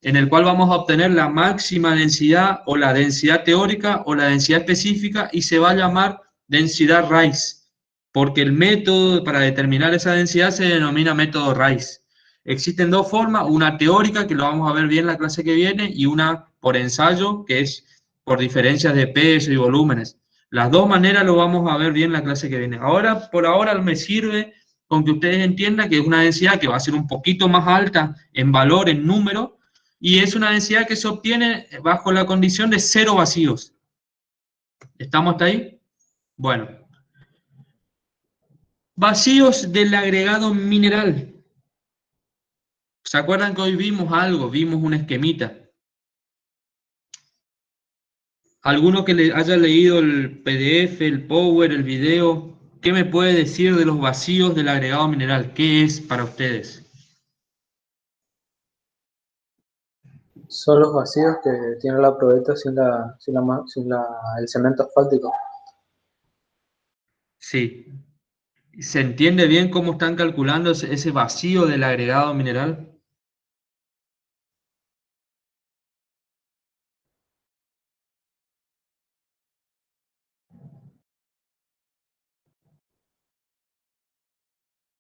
en el cual vamos a obtener la máxima densidad o la densidad teórica o la densidad específica y se va a llamar densidad Rice, porque el método para determinar esa densidad se denomina método Rice. Existen dos formas, una teórica, que lo vamos a ver bien la clase que viene, y una por ensayo, que es por diferencias de peso y volúmenes. Las dos maneras lo vamos a ver bien la clase que viene. Ahora, por ahora me sirve con que ustedes entiendan que es una densidad que va a ser un poquito más alta en valor, en número, y es una densidad que se obtiene bajo la condición de 0 vacíos. ¿Estamos hasta ahí? Bueno. Vacíos del agregado mineral. ¿Se acuerdan que hoy vimos algo? Vimos una esquemita. ¿Alguno que le haya leído el PDF, el Power, el video, qué me puede decir de los vacíos del agregado mineral? ¿Qué es para ustedes? Son los vacíos que tiene la probeta sin el cemento asfáltico. Sí. ¿Se entiende bien cómo están calculando ese vacío del agregado mineral?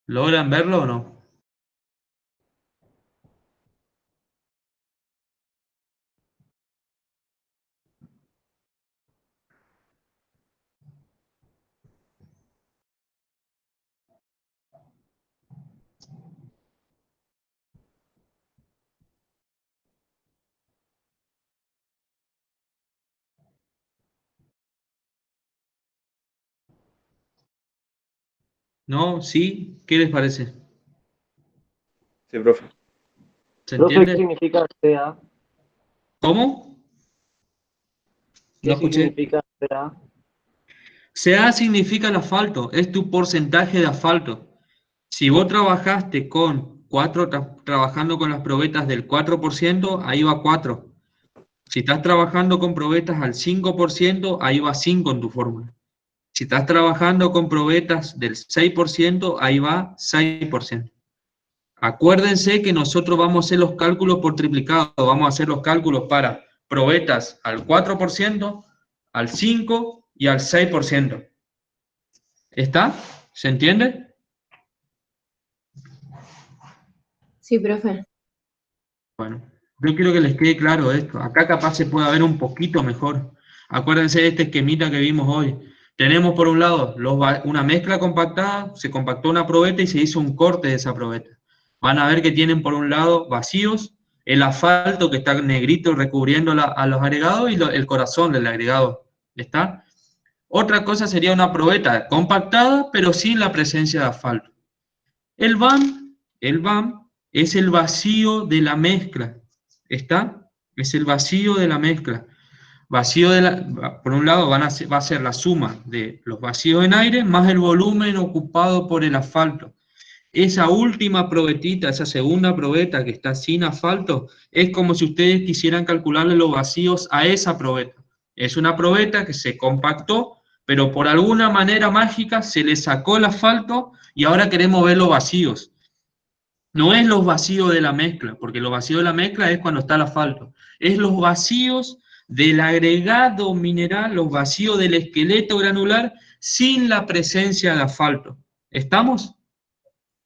¿Logran verlo o no? ¿No? ¿Sí? ¿Qué les parece? Sí, profe. ¿Se Profe, entiende? ¿qué significa CA? ¿Cómo? ¿Qué No escuché. significa CA? CA significa el asfalto, es tu porcentaje de asfalto. Si vos trabajaste trabajando con las probetas del 4%, ahí va 4. Si estás trabajando con probetas al 5%, ahí va 5 en tu fórmula. Si estás trabajando con probetas del 6%, ahí va 6%. Acuérdense que nosotros vamos a hacer los cálculos por triplicado, vamos a hacer los cálculos para probetas al 4%, al 5% y al 6%. ¿Está? ¿Se entiende? Sí, profe. Bueno, yo quiero que les quede claro esto. Acá capaz se puede ver un poquito mejor. Acuérdense de este esquemita que vimos hoy. Tenemos por un lado una mezcla compactada, se compactó una probeta y se hizo un corte de esa probeta. van a ver que tienen por un lado vacíos, el asfalto que está negrito recubriendo a los agregados y el corazón del agregado. ¿Está? Otra cosa sería una probeta compactada, pero sin la presencia de asfalto. El BAM es el vacío de la mezcla. ¿Está? Es el vacío de la mezcla. Por un lado va a ser la suma de los vacíos en aire más el volumen ocupado por el asfalto. Esa última probetita, esa segunda probeta que está sin asfalto, es como si ustedes quisieran calcularle los vacíos a esa probeta. Es una probeta que se compactó, pero por alguna manera mágica se le sacó el asfalto y ahora queremos ver los vacíos. No es los vacíos de la mezcla, porque los vacíos de la mezcla es cuando está el asfalto. Es los vacíos del agregado mineral, los vacíos del esqueleto granular sin la presencia de asfalto. ¿Estamos?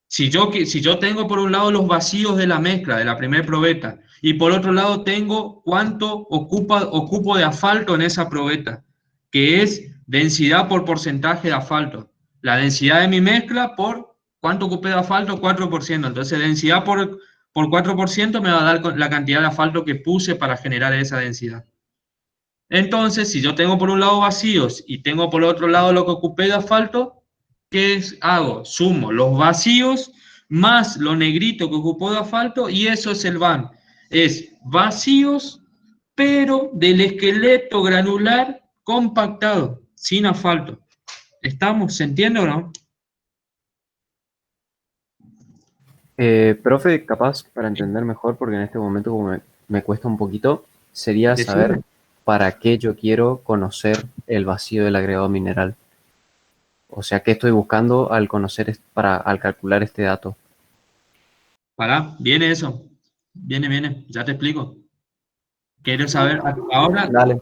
Si yo tengo por un lado los vacíos de la mezcla, de la primera probeta, y por otro lado tengo cuánto ocupo de asfalto en esa probeta, que es densidad por porcentaje de asfalto. La densidad de mi mezcla por cuánto ocupé de asfalto, 4%. Entonces densidad por 4% me va a dar la cantidad de asfalto que puse para generar esa densidad. Entonces, si yo tengo por un lado vacíos y tengo por otro lado lo que ocupé de asfalto, ¿qué hago? Sumo los vacíos más lo negrito que ocupó de asfalto y eso es el BAM. Es vacíos, pero del esqueleto granular compactado, sin asfalto. ¿Estamos? ¿Se entiende o no? Profe, capaz para entender mejor, porque en este momento como me cuesta un poquito, sería saber para qué yo quiero conocer el vacío del agregado mineral. O sea, ¿qué estoy buscando al al calcular este dato? Viene eso. Viene, ya te explico. Quiero saber, ahora... Dale.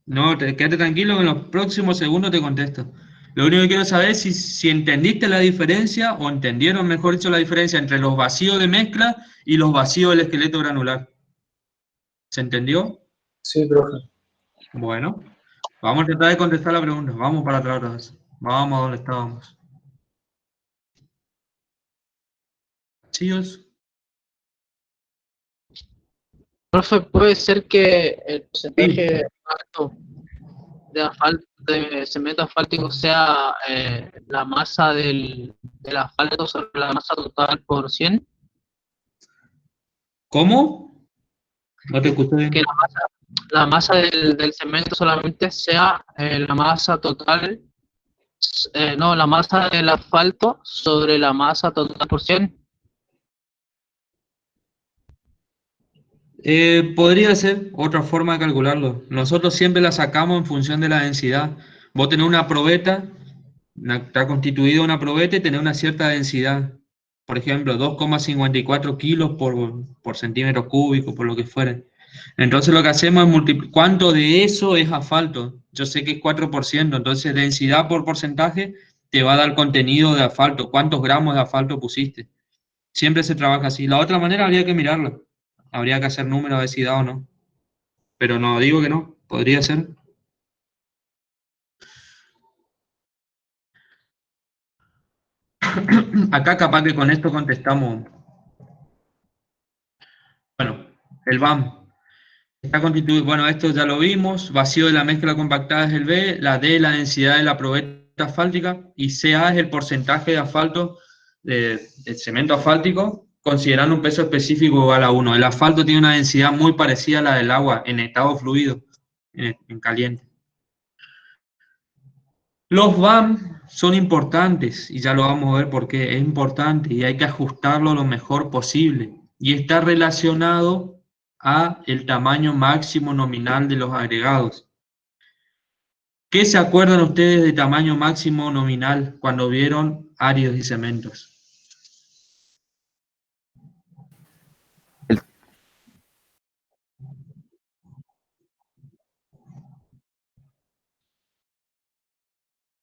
No, quédate tranquilo, que en los próximos segundos te contesto. Lo único que quiero saber es si entendiste la diferencia, o entendieron, mejor dicho, la diferencia entre los vacíos de mezcla y los vacíos del esqueleto granular. ¿Se entendió? Sí, profe. Bueno, vamos a tratar de contestar la pregunta. Vamos para atrás otra vez. Vamos a donde estábamos. ¿Vacíos? Profe, puede ser que el porcentaje alto de asfalto, de cemento asfáltico sea la masa del asfalto sobre la masa total por 100. ¿Cómo? No te escuché bien. Que la masa del cemento solamente sea la masa total, no, la masa del asfalto sobre la masa total por 100. Podría ser otra forma de calcularlo. Nosotros siempre la sacamos en función de la densidad. Vos tenés una probeta, está constituida una probeta y tenés una cierta densidad. Por ejemplo, 2,54 kilos por centímetro cúbico, por lo que fuera. Entonces lo que hacemos es multiplicar. ¿Cuánto de eso es asfalto? Yo sé que es 4%, entonces densidad por porcentaje te va a dar contenido de asfalto. ¿Cuántos gramos de asfalto pusiste? Siempre se trabaja así. La otra manera habría que mirarlo. Habría que hacer número a ver si da o no. Pero no digo que no, podría ser. Acá capaz que con esto contestamos. Bueno, el BAM. Está constituido, bueno, esto ya lo vimos. Vacío de la mezcla compactada es el B, la D la densidad de la probeta asfáltica y CA es el porcentaje de asfalto del cemento asfáltico, considerando un peso específico igual a 1. El asfalto tiene una densidad muy parecida a la del agua en estado fluido, en caliente. Los BAM son importantes y ya lo vamos a ver por qué es importante y hay que ajustarlo lo mejor posible y está relacionado a el tamaño máximo nominal de los agregados. ¿Qué se acuerdan ustedes de tamaño máximo nominal cuando vieron áridos y cementos?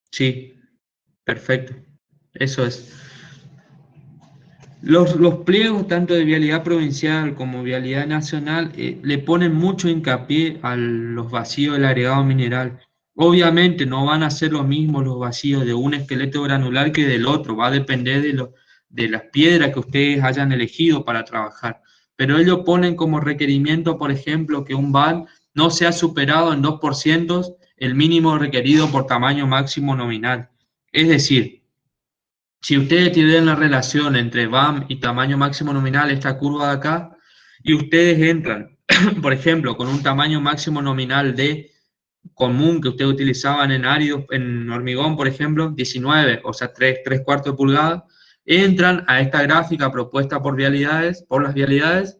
Sí, perfecto. Eso es. Los pliegos, tanto de vialidad provincial como vialidad nacional, le ponen mucho hincapié a los vacíos del agregado mineral. Obviamente no van a ser lo mismo los vacíos de un esqueleto granular que del otro, va a depender de las piedras que ustedes hayan elegido para trabajar. Pero ellos ponen como requerimiento, por ejemplo, que un VAN no sea superado en 2% el mínimo requerido por tamaño máximo nominal. Es decir, si ustedes tienen la relación entre VAM y tamaño máximo nominal, esta curva de acá, y ustedes entran, por ejemplo, con un tamaño máximo nominal de común que ustedes utilizaban en áridos, en hormigón, por ejemplo, 19, o sea, 3/4 de pulgada, entran a esta gráfica propuesta por las vialidades,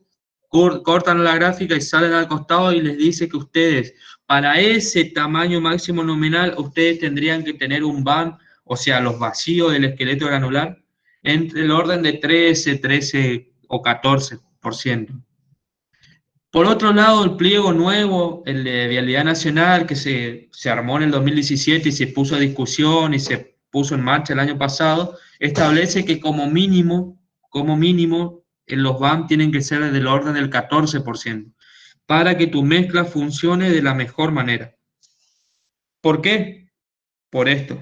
cortan la gráfica y salen al costado y les dice que ustedes, para ese tamaño máximo nominal, ustedes tendrían que tener un VAN, o sea, los vacíos del esqueleto granular, entre el orden de 13 o 14%. Por otro lado, el pliego nuevo, el de Vialidad Nacional, que se armó en el 2017 y se puso a discusión y se puso en marcha el año pasado, establece que como mínimo, los VAM tienen que ser del orden del 14%, para que tu mezcla funcione de la mejor manera. ¿Por qué? Por esto.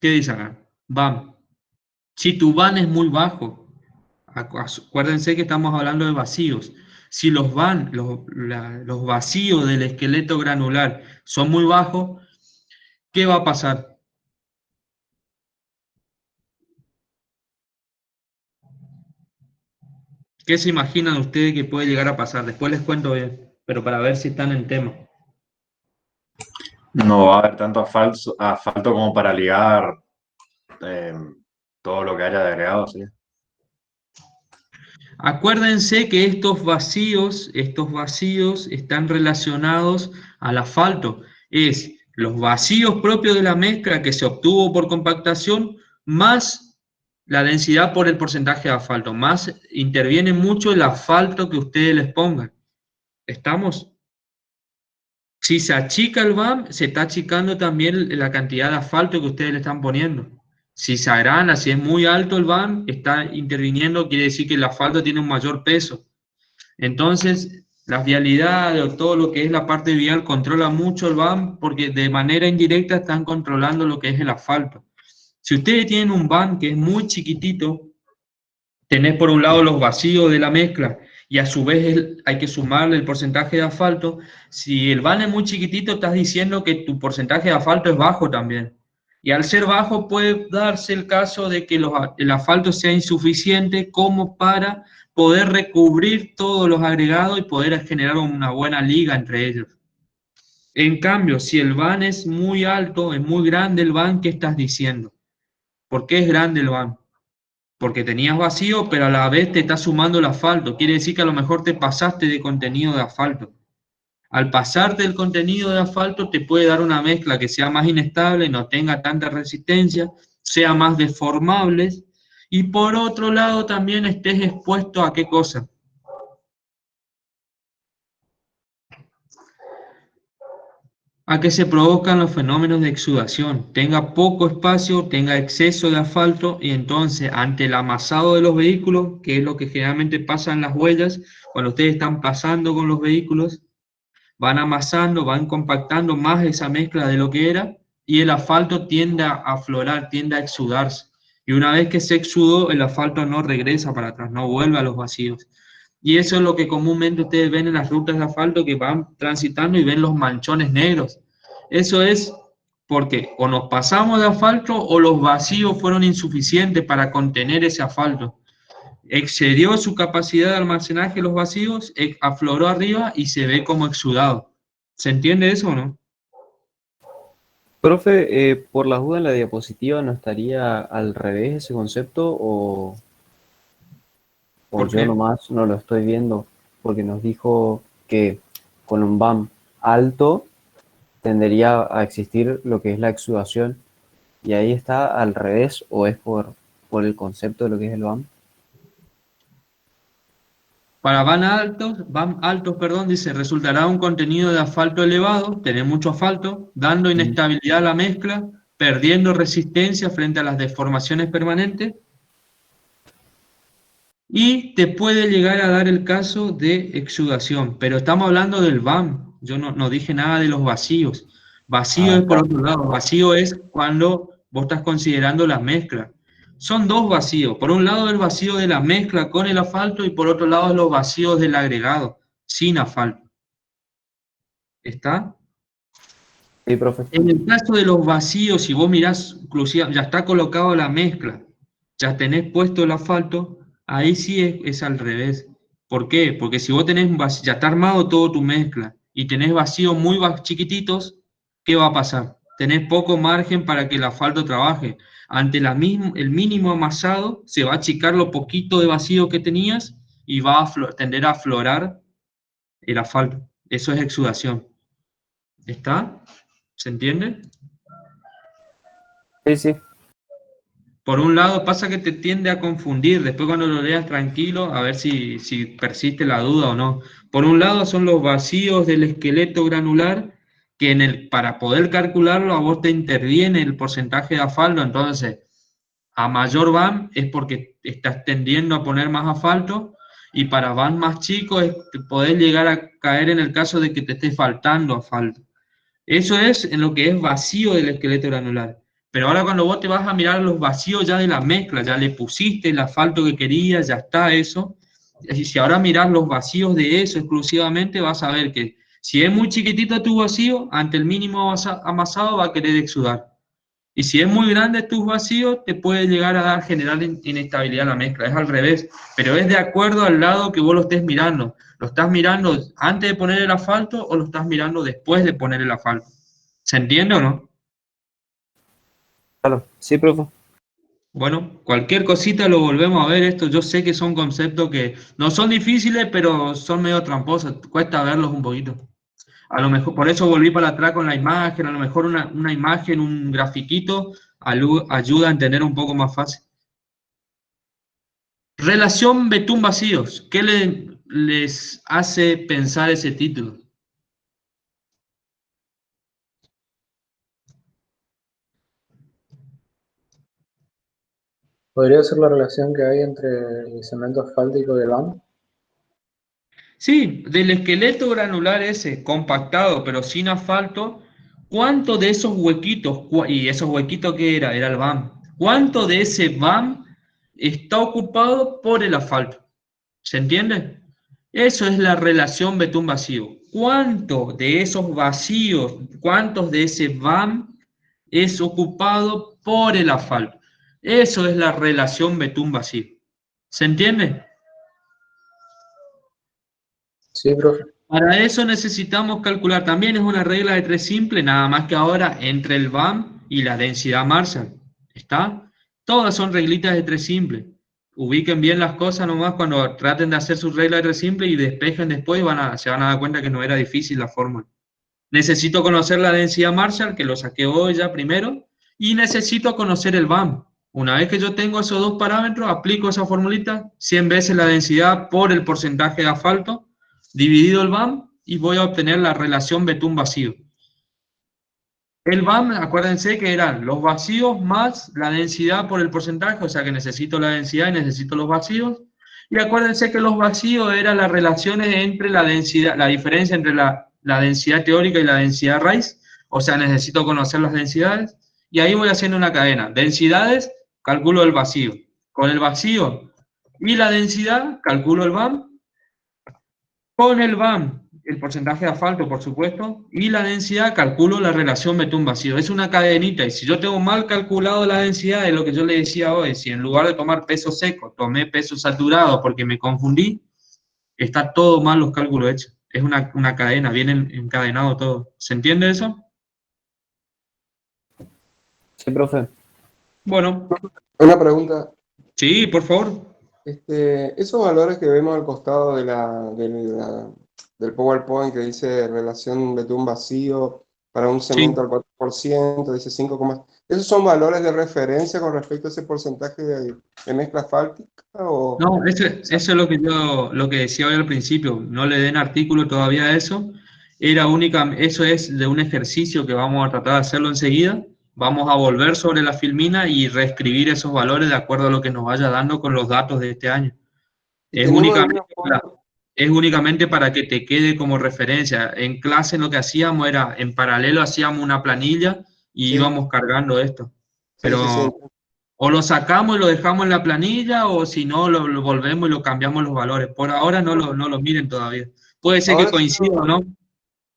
¿Qué dicen acá? VAM. Si tu VAN es muy bajo, acuérdense que estamos hablando de vacíos. Si los vacíos del esqueleto granular son muy bajos, ¿qué va a pasar? ¿Qué se imaginan ustedes que puede llegar a pasar? Después les cuento bien, pero para ver si están en tema. No va a haber tanto asfalto como para ligar todo lo que haya de agregado, ¿sí? Acuérdense que estos vacíos están relacionados al asfalto. Es los vacíos propios de la mezcla que se obtuvo por compactación más la densidad por el porcentaje de asfalto. Más interviene mucho el asfalto que ustedes les pongan. ¿Estamos? Si se achica el VAM, se está achicando también la cantidad de asfalto que ustedes le están poniendo. Si se agranda, si es muy alto el VAM, está interviniendo, quiere decir que el asfalto tiene un mayor peso. Entonces, las vialidades o todo lo que es la parte vial controla mucho el VAM porque de manera indirecta están controlando lo que es el asfalto. Si ustedes tienen un VAM que es muy chiquitito, tenés por un lado los vacíos de la mezcla y a su vez hay que sumarle el porcentaje de asfalto. Si el VAN es muy chiquitito, estás diciendo que tu porcentaje de asfalto es bajo también. Y al ser bajo puede darse el caso de que el asfalto sea insuficiente como para poder recubrir todos los agregados y poder generar una buena liga entre ellos. En cambio, si el VAN es muy alto, es muy grande el VAN, ¿qué estás diciendo? ¿Por qué es grande el VAN? Porque tenías vacío, pero a la vez te está sumando el asfalto. Quiere decir que a lo mejor te pasaste de contenido de asfalto. Al pasarte el contenido de asfalto te puede dar una mezcla que sea más inestable, no tenga tanta resistencia, sea más deformable y por otro lado también estés expuesto a ¿qué cosa? A que se produzcan los fenómenos de exudación, tenga poco espacio, tenga exceso de asfalto y entonces ante el amasado de los vehículos, que es lo que generalmente pasa en las huellas, cuando ustedes están pasando con los vehículos, van amasando, van compactando más esa mezcla de lo que era y el asfalto tiende a aflorar, tiende a exudarse. Y una vez que se exudó, el asfalto no regresa para atrás, no vuelve a los vacíos. Y eso es lo que comúnmente ustedes ven en las rutas de asfalto que van transitando y ven los manchones negros. Eso es porque o nos pasamos de asfalto o los vacíos fueron insuficientes para contener ese asfalto. Excedió su capacidad de almacenaje los vacíos, afloró arriba y se ve como exudado. ¿Se entiende eso o no? Profe, por las dudas en la diapositiva, ¿no estaría al revés ese concepto o ¿Por yo qué? nomás no lo estoy viendo? Porque nos dijo que con un VAM alto tendería a existir lo que es la exudación y ahí está al revés o es por el concepto de lo que es el VAM. Para van altos, dice, resultará un contenido de asfalto elevado, tener mucho asfalto, dando inestabilidad a la mezcla, perdiendo resistencia frente a las deformaciones permanentes, y te puede llegar a dar el caso de exudación, pero estamos hablando del VAM, yo no dije nada de los vacíos. Vacío es por otro lado, vacío es cuando vos estás considerando la mezcla. Son dos vacíos. Por un lado el vacío de la mezcla con el asfalto y por otro lado los vacíos del agregado, sin asfalto. ¿Está? Sí, profe. En el caso de los vacíos, si vos mirás, inclusive ya está colocado la mezcla, ya tenés puesto el asfalto, ahí sí es al revés. ¿Por qué? Porque si vos tenés ya está armado todo tu mezcla y tenés vacíos muy chiquititos, ¿qué va a pasar? Tenés poco margen para que el asfalto trabaje. Ante el mínimo amasado, se va a achicar lo poquito de vacío que tenías y va a tender a aflorar el asfalto. Eso es exudación. ¿Está? ¿Se entiende? Sí, sí. Por un lado pasa que te tiende a confundir, después cuando lo leas tranquilo, a ver si persiste la duda o no. Por un lado son los vacíos del esqueleto granular, que para poder calcularlo a vos te interviene el porcentaje de asfalto, entonces a mayor van es porque estás tendiendo a poner más asfalto, y para van más chicos podés llegar a caer en el caso de que te esté faltando asfalto. Eso es en lo que es vacío del esqueleto granular. Pero ahora cuando vos te vas a mirar los vacíos ya de la mezcla, ya le pusiste el asfalto que querías, ya está eso. Y si ahora mirás los vacíos de eso exclusivamente, vas a ver que si es muy chiquitito tu vacío, ante el mínimo amasado va a querer exudar. Y si es muy grande tus vacíos, te puede llegar a generar inestabilidad la mezcla. Es al revés, pero es de acuerdo al lado que vos lo estés mirando. ¿Lo estás mirando antes de poner el asfalto o lo estás mirando después de poner el asfalto? ¿Se entiende o no? Claro. Sí, profe. Bueno, cualquier cosita lo volvemos a ver esto. Yo sé que son conceptos que no son difíciles, pero son medio tramposos. Cuesta verlos un poquito. A lo mejor, por eso volví para atrás con la imagen, a lo mejor una imagen, un grafiquito, ayuda a entender un poco más fácil. Relación betún-vacíos. ¿Qué les hace pensar ese título? ¿Podría ser la relación que hay entre el cemento asfáltico y el BAM? Sí, del esqueleto granular ese, compactado, pero sin asfalto, ¿cuánto de esos huequitos, y esos huequitos qué era? Era el BAM. ¿Cuánto de ese BAM está ocupado por el asfalto? ¿Se entiende? Eso es la relación betún-vacío. ¿Cuánto de esos vacíos, cuántos de ese BAM es ocupado por el asfalto? Eso es la relación betún-vacío. ¿Se entiende? Sí, profe. Para eso necesitamos calcular, también es una regla de tres simple, nada más que ahora entre el BAM y la densidad Marshall. ¿Está? Todas son reglitas de tres simple. Ubiquen bien las cosas nomás cuando traten de hacer su regla de tres simple y despejen después y se van a dar cuenta que no era difícil la fórmula. Necesito conocer la densidad Marshall, que lo saqué hoy ya primero, y necesito conocer el BAM. Una vez que yo tengo esos dos parámetros, aplico esa formulita, 100 veces la densidad por el porcentaje de asfalto, dividido el BAM, y voy a obtener la relación betún-vacío. El BAM, acuérdense que eran los vacíos más la densidad por el porcentaje, o sea que necesito la densidad y necesito los vacíos. Y acuérdense que los vacíos eran las relaciones entre la densidad, la diferencia entre la densidad teórica y la densidad raíz, o sea, necesito conocer las densidades. Y ahí voy haciendo una cadena. Densidades, calculo el vacío. Con el vacío y la densidad, calculo el BAM. Con el BAM, el porcentaje de asfalto, por supuesto, y la densidad, calculo la relación betún-vacío. Es una cadenita, y si yo tengo mal calculado la densidad, es lo que yo le decía hoy, si en lugar de tomar peso seco, tomé peso saturado porque me confundí, está todo mal los cálculos hechos. Es una cadena, viene encadenado todo. ¿Se entiende eso? Sí, profe. Bueno. Una pregunta. Sí, por favor. Esos valores que vemos al costado del PowerPoint que dice relación betún vacío para un cemento al 4%, dice 5, ¿esos son valores de referencia con respecto a ese porcentaje de mezcla asfáltica? ¿O? No, eso es lo que decía hoy al principio. No le den artículo todavía a eso. Eso es de un ejercicio que vamos a tratar de hacerlo enseguida. Vamos a volver sobre la filmina y reescribir esos valores de acuerdo a lo que nos vaya dando con los datos de este año. Es únicamente para que te quede como referencia. En clase lo que hacíamos era, en paralelo hacíamos una planilla y íbamos cargando esto. Pero O lo sacamos y lo dejamos en la planilla, o si no, lo volvemos y lo cambiamos los valores. Por ahora no lo miren todavía. Puede ser que Ahora coincida o no. me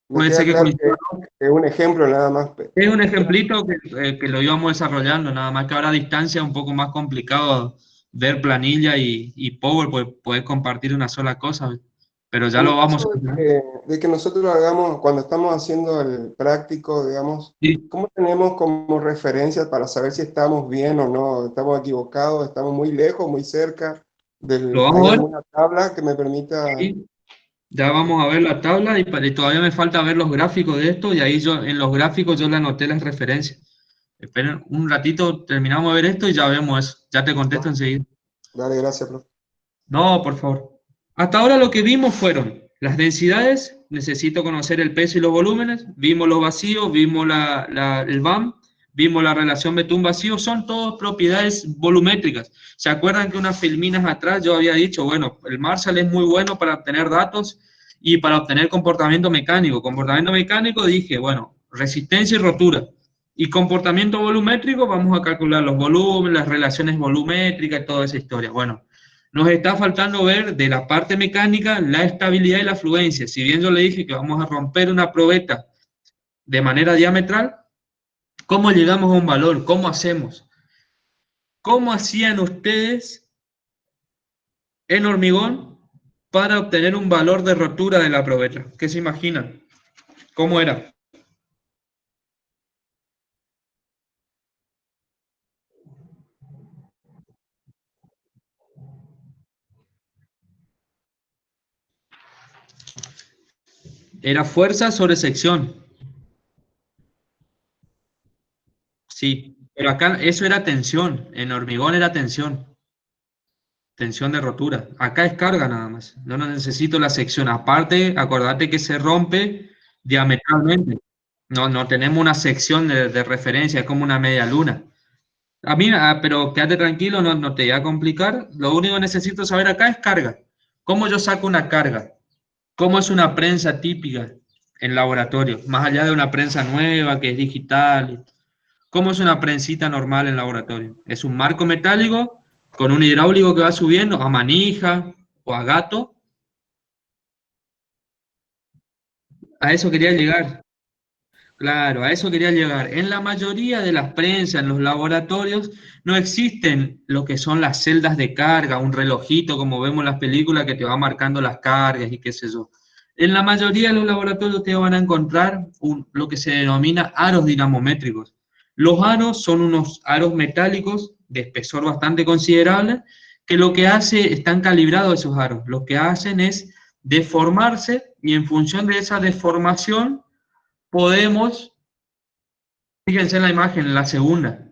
Puede queda ser que claro coincida. que es un ejemplo nada más. Es un ejemplito que lo íbamos desarrollando, nada más que ahora a distancia es un poco más complicado ver planilla y Power, pues poder compartir una sola cosa, pero ya En lo el vamos caso a hacer. de que nosotros lo hagamos cuando estamos haciendo el práctico, digamos, Sí. ¿cómo tenemos como referencias para saber si estamos bien o no? ¿Estamos equivocados? ¿Estamos muy lejos, muy cerca? ¿Lo vamos ¿Hay a ver? alguna tabla que me permita? Sí. Ya vamos a ver la tabla y todavía me falta ver los gráficos de esto y ahí yo en los gráficos yo le anoté las referencias. Esperen un ratito, terminamos de ver esto y ya vemos eso. Ya te contesto enseguida. Dale, gracias, profe. No, por favor. Hasta ahora lo que vimos fueron las densidades, necesito conocer el peso y los volúmenes, vimos los vacíos, vimos el BAM, vimos la relación betún-vacío, son todas propiedades volumétricas. ¿Se acuerdan que unas filminas atrás yo había dicho, bueno, el Marshall es muy bueno para obtener datos y para obtener comportamiento mecánico? Comportamiento mecánico dije, bueno, resistencia y rotura. Y comportamiento volumétrico, vamos a calcular los volúmenes, las relaciones volumétricas, toda esa historia. Bueno, nos está faltando ver de la parte mecánica la estabilidad y la fluencia. Si bien yo le dije que vamos a romper una probeta de manera diametral, ¿cómo llegamos a un valor? ¿Cómo hacemos? ¿Cómo hacían ustedes en hormigón para obtener un valor de rotura de la probeta? ¿Qué se imaginan? ¿Cómo era? Era fuerza sobre sección. Sí, pero acá eso era tensión. En hormigón era tensión. Tensión de rotura. Acá es carga nada más. Yo no necesito la sección. Aparte, acordate que se rompe diametralmente. No tenemos una sección de referencia, es como una media luna. A mí, pero quédate tranquilo, no te voy a complicar. Lo único que necesito saber acá es carga. ¿Cómo yo saco una carga? ¿Cómo es una prensa típica en laboratorio? Más allá de una prensa nueva que es digital. ¿Cómo es una prensita normal en laboratorio? Es un marco metálico con un hidráulico que va subiendo a manija o a gato. A eso quería llegar. Claro, a eso quería llegar. En la mayoría de las prensas, en los laboratorios, no existen lo que son las celdas de carga, un relojito como vemos en las películas que te va marcando las cargas y qué sé yo. En la mayoría de los laboratorios te van a encontrar lo que se denomina aros dinamométricos. Los aros son unos aros metálicos de espesor bastante considerable que lo que hace, están calibrados esos aros. Lo que hacen es deformarse y en función de esa deformación podemos, fíjense en la imagen, en la segunda,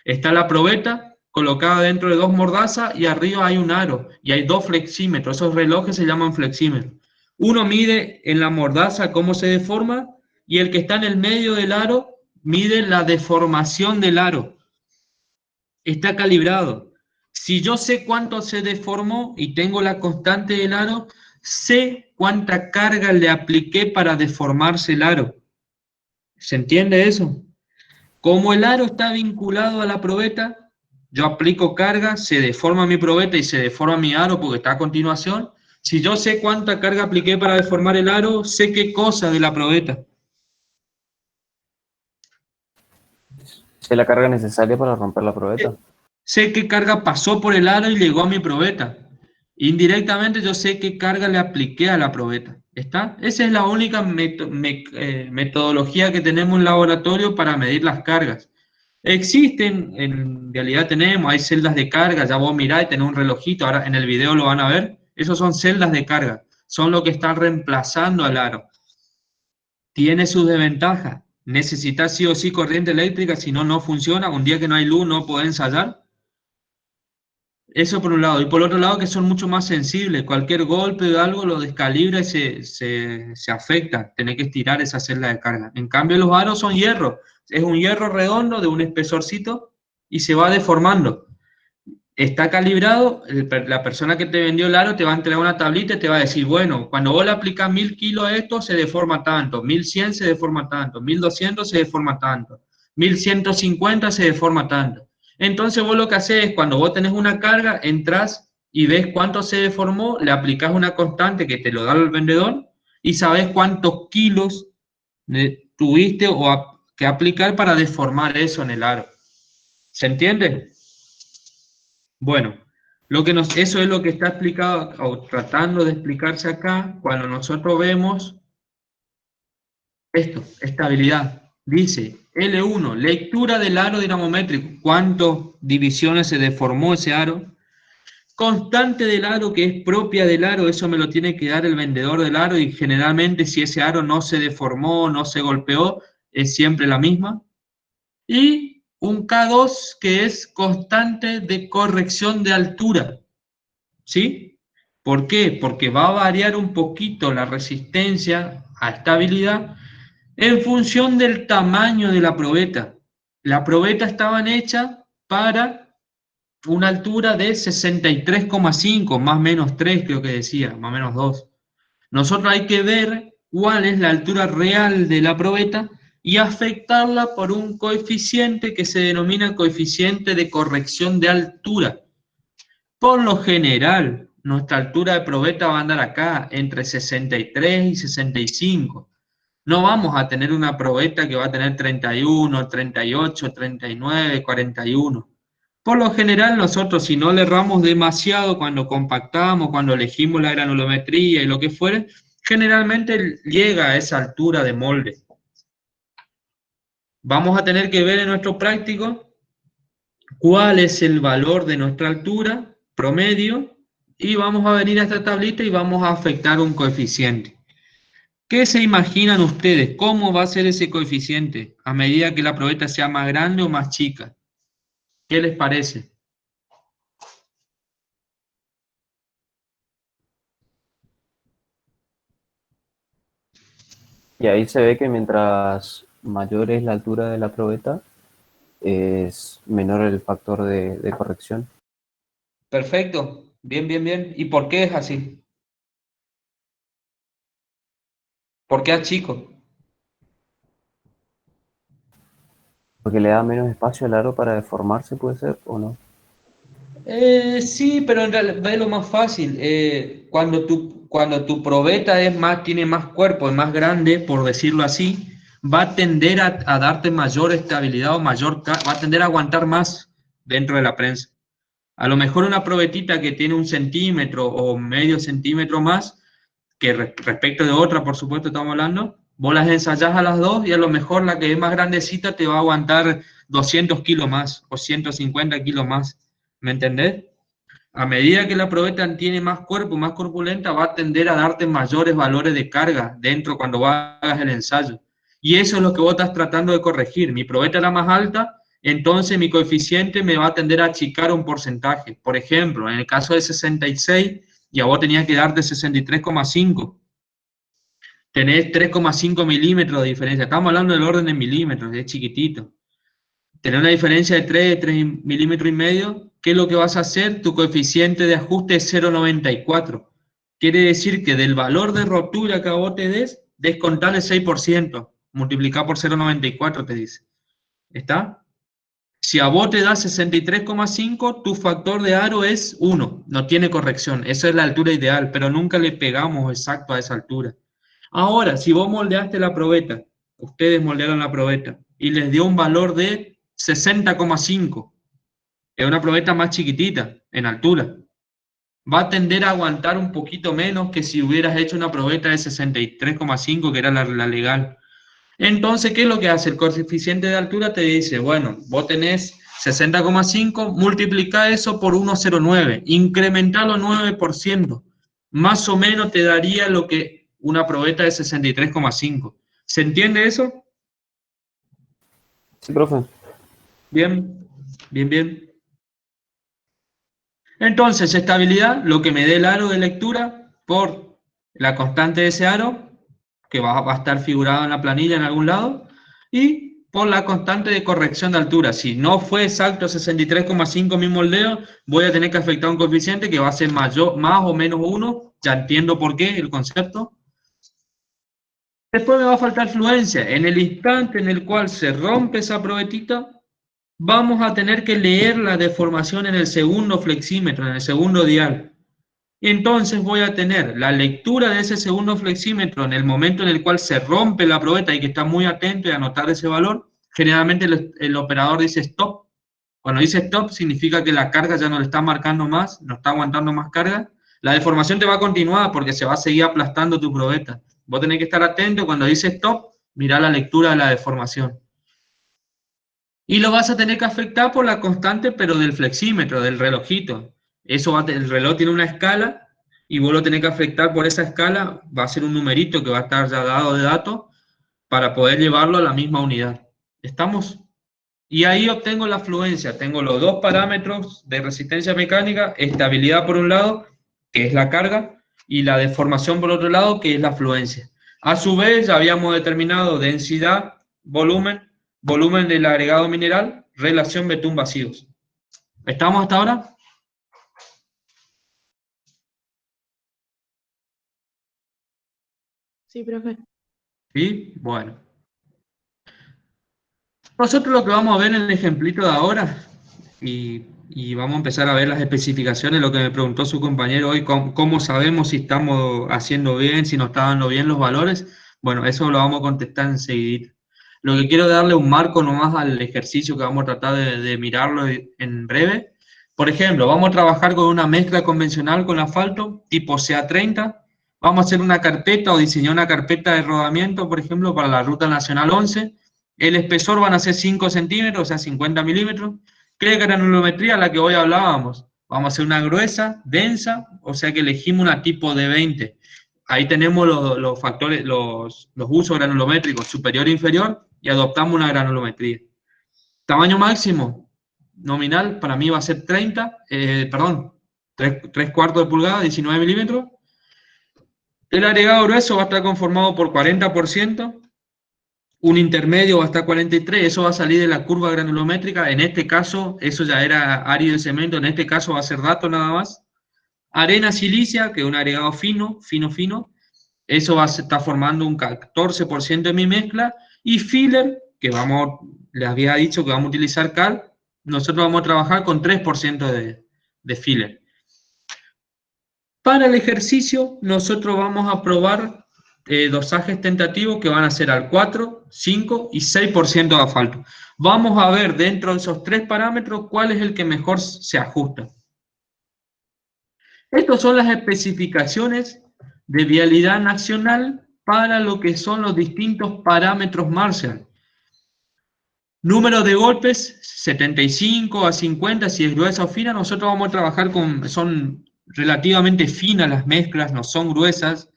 está la probeta colocada dentro de dos mordazas y arriba hay un aro y hay dos flexímetros. Esos relojes se llaman flexímetros. Uno mide en la mordaza cómo se deforma y el que está en el medio del aro mide la deformación del aro. Está calibrado. Si yo sé cuánto se deformó y tengo la constante del aro, sé cuánta carga le apliqué para deformarse el aro. ¿Se entiende eso? Como el aro está vinculado a la probeta, yo aplico carga, se deforma mi probeta y se deforma mi aro porque está a continuación. Si yo sé cuánta carga apliqué para deformar el aro, sé qué cosa de la probeta. ¿Es la carga necesaria para romper la probeta? Sé qué carga pasó por el aro y llegó a mi probeta. Indirectamente yo sé qué carga le apliqué a la probeta. ¿Está? Esa es la única metodología que tenemos en laboratorio para medir las cargas. Existen, en realidad tenemos, hay celdas de carga, ya vos mirá y tenés un relojito, ahora en el video lo van a ver. Esos son celdas de carga, son lo que están reemplazando al aro. Tiene sus desventajas. Necesitas sí o sí corriente eléctrica, si no, no funciona. Un día que no hay luz no podés ensayar. Eso por un lado. Y por otro lado que son mucho más sensibles. Cualquier golpe de algo lo descalibra y se afecta. Tenés que estirar esa celda de carga. En cambio los aros son hierro. Es un hierro redondo de un espesorcito y se va deformando. Está calibrado, la persona que te vendió el aro te va a entregar una tablita y te va a decir, bueno, cuando vos le aplicas 1000 kilos a esto se deforma tanto, 1100 se deforma tanto, 1200 se deforma tanto, 1150 se deforma tanto. Entonces vos lo que haces es, cuando vos tenés una carga, entras y ves cuánto se deformó, le aplicás una constante que te lo da el vendedor y sabés cuántos kilos tuviste que aplicar para deformar eso en el aro. ¿Se entiende? Bueno, eso es lo que está explicado o tratando de explicarse acá cuando nosotros vemos esto, estabilidad. Dice L1, lectura del aro dinamométrico, cuántas divisiones se deformó ese aro. Constante del aro, que es propia del aro, eso me lo tiene que dar el vendedor del aro, y generalmente si ese aro no se deformó, no se golpeó, es siempre la misma. Y un K2, que es constante de corrección de altura. ¿Sí? ¿Por qué? Porque va a variar un poquito la resistencia a estabilidad en función del tamaño de la probeta. La probeta estaban hechas para una altura de 63,5, más o menos 3 creo que decía, más o menos 2. Nosotros hay que ver cuál es la altura real de la probeta y afectarla por un coeficiente que se denomina coeficiente de corrección de altura. Por lo general, nuestra altura de probeta va a andar acá entre 63 y 65. No vamos a tener una probeta que va a tener 31, 38, 39, 41. Por lo general, nosotros, si no le erramos demasiado cuando compactamos, cuando elegimos la granulometría y lo que fuere, generalmente llega a esa altura de molde. Vamos a tener que ver en nuestro práctico cuál es el valor de nuestra altura promedio y vamos a venir a esta tablita y vamos a afectar un coeficiente. ¿Qué se imaginan ustedes? ¿Cómo va a ser ese coeficiente a medida que la probeta sea más grande o más chica? ¿Qué les parece? Y ahí se ve que mientras mayor es la altura de la probeta, es menor el factor de corrección. Perfecto. Bien, bien, bien. ¿Y por qué es así? ¿Por qué a chico? Porque le da menos espacio al aro para deformarse, ¿puede ser o no? Sí, pero en realidad es lo más fácil. Cuando tu probeta tiene más cuerpo, es más grande, por decirlo así, va a tender a darte mayor estabilidad o va a tender a aguantar más dentro de la prensa. A lo mejor una probetita que tiene 1 centímetro o medio centímetro más, que respecto de otra, por supuesto, estamos hablando, vos las ensayás a las dos y a lo mejor la que es más grandecita te va a aguantar 200 kilos más o 150 kilos más. ¿Me entendés? A medida que la probeta tiene más cuerpo, más corpulenta, va a tender a darte mayores valores de carga dentro cuando hagas el ensayo. Y eso es lo que vos estás tratando de corregir. Mi probeta es la más alta, entonces mi coeficiente me va a tender a achicar un porcentaje. Por ejemplo, en el caso de 66, ya vos tenías que darte 63,5. Tenés 3,5 milímetros de diferencia. Estamos hablando del orden de milímetros, es chiquitito. Tener una diferencia de 3 milímetros y medio, ¿qué es lo que vas a hacer? Tu coeficiente de ajuste es 0,94. Quiere decir que del valor de rotura que a vos te des, descontale 6%, multiplicar por 0,94 te dice. ¿Está? Si a vos te da 63,5, tu factor de aro es 1, no tiene corrección. Esa es la altura ideal, pero nunca le pegamos exacto a esa altura. Ahora, si vos moldeaste la probeta, ustedes moldearon la probeta, y les dio un valor de 60,5, es una probeta más chiquitita en altura, va a tender a aguantar un poquito menos que si hubieras hecho una probeta de 63,5, que era la legal. Entonces, ¿qué es lo que hace? El coeficiente de altura te dice, bueno, vos tenés 60,5, multiplica eso por 1,09, incrementalo 9%, más o menos te daría lo que una probeta de 63,5. ¿Se entiende eso? Sí, profe. Bien, bien, bien. Entonces, estabilidad, lo que me dé el aro de lectura por la constante de ese aro, que va a estar figurado en la planilla en algún lado, y por la constante de corrección de altura. Si no fue exacto 63,5 mi moldeo, voy a tener que afectar un coeficiente que va a ser mayor, más o menos 1, ya entiendo por qué el concepto. Después me va a faltar fluencia. En el instante en el cual se rompe esa probetita, vamos a tener que leer la deformación en el segundo flexímetro, en el segundo dial. Entonces voy a tener la lectura de ese segundo flexímetro en el momento en el cual se rompe la probeta, hay que estar muy atento y anotar ese valor. Generalmente el operador dice stop. Cuando dice stop significa que la carga ya no le está marcando más, no está aguantando más carga. La deformación te va a continuar porque se va a seguir aplastando tu probeta. Vos tenés que estar atento, cuando dice stop, mirá la lectura de la deformación. Y lo vas a tener que afectar por la constante, pero del flexímetro, del relojito. El reloj tiene una escala y vos lo tenés que afectar por esa escala, va a ser un numerito que va a estar ya dado de datos para poder llevarlo a la misma unidad. ¿Estamos? Y ahí obtengo la fluencia, tengo los dos parámetros de resistencia mecánica, estabilidad por un lado, que es la carga, y la deformación por otro lado, que es la fluencia. A su vez, ya habíamos determinado densidad, volumen del agregado mineral, relación betún vacíos. ¿Estamos hasta ahora? Sí, profe. Sí, bueno. Nosotros lo que vamos a ver en el ejemplito de ahora, y vamos a empezar a ver las especificaciones, lo que me preguntó su compañero hoy, cómo sabemos si estamos haciendo bien, si nos está dando bien los valores. Bueno, eso lo vamos a contestar enseguida. Lo que quiero es darle un marco nomás al ejercicio que vamos a tratar de mirarlo en breve. Por ejemplo, vamos a trabajar con una mezcla convencional con asfalto, tipo CA30. Vamos a hacer una carpeta o diseñar una carpeta de rodamiento, por ejemplo, para la Ruta Nacional 11. El espesor van a ser 5 centímetros, o sea, 50 milímetros. ¿Qué granulometría? La que hoy hablábamos. Vamos a hacer una gruesa, densa, o sea que elegimos una tipo de 20. Ahí tenemos los factores, los usos granulométricos, superior e inferior, y adoptamos una granulometría. Tamaño máximo, nominal, para mí va a ser 3 cuartos de pulgada, 19 milímetros. El agregado grueso va a estar conformado por 40%, un intermedio va a estar 43%, eso va a salir de la curva granulométrica, en este caso, eso ya era árido de cemento, en este caso va a ser dato nada más. Arena silicia, que es un agregado fino, eso va a estar formando un 14% de mi mezcla, y filler, que les había dicho que vamos a utilizar cal, nosotros vamos a trabajar con 3% de filler. Para el ejercicio, nosotros vamos a probar dosajes tentativos que van a ser al 4, 5 y 6% de asfalto. Vamos a ver dentro de esos 3 parámetros cuál es el que mejor se ajusta. Estas son las especificaciones de vialidad nacional para lo que son los distintos parámetros Marshall. Número de golpes, 75 a 50, si es gruesa o fina. Nosotros vamos a trabajar son relativamente finas las mezclas, no son gruesas.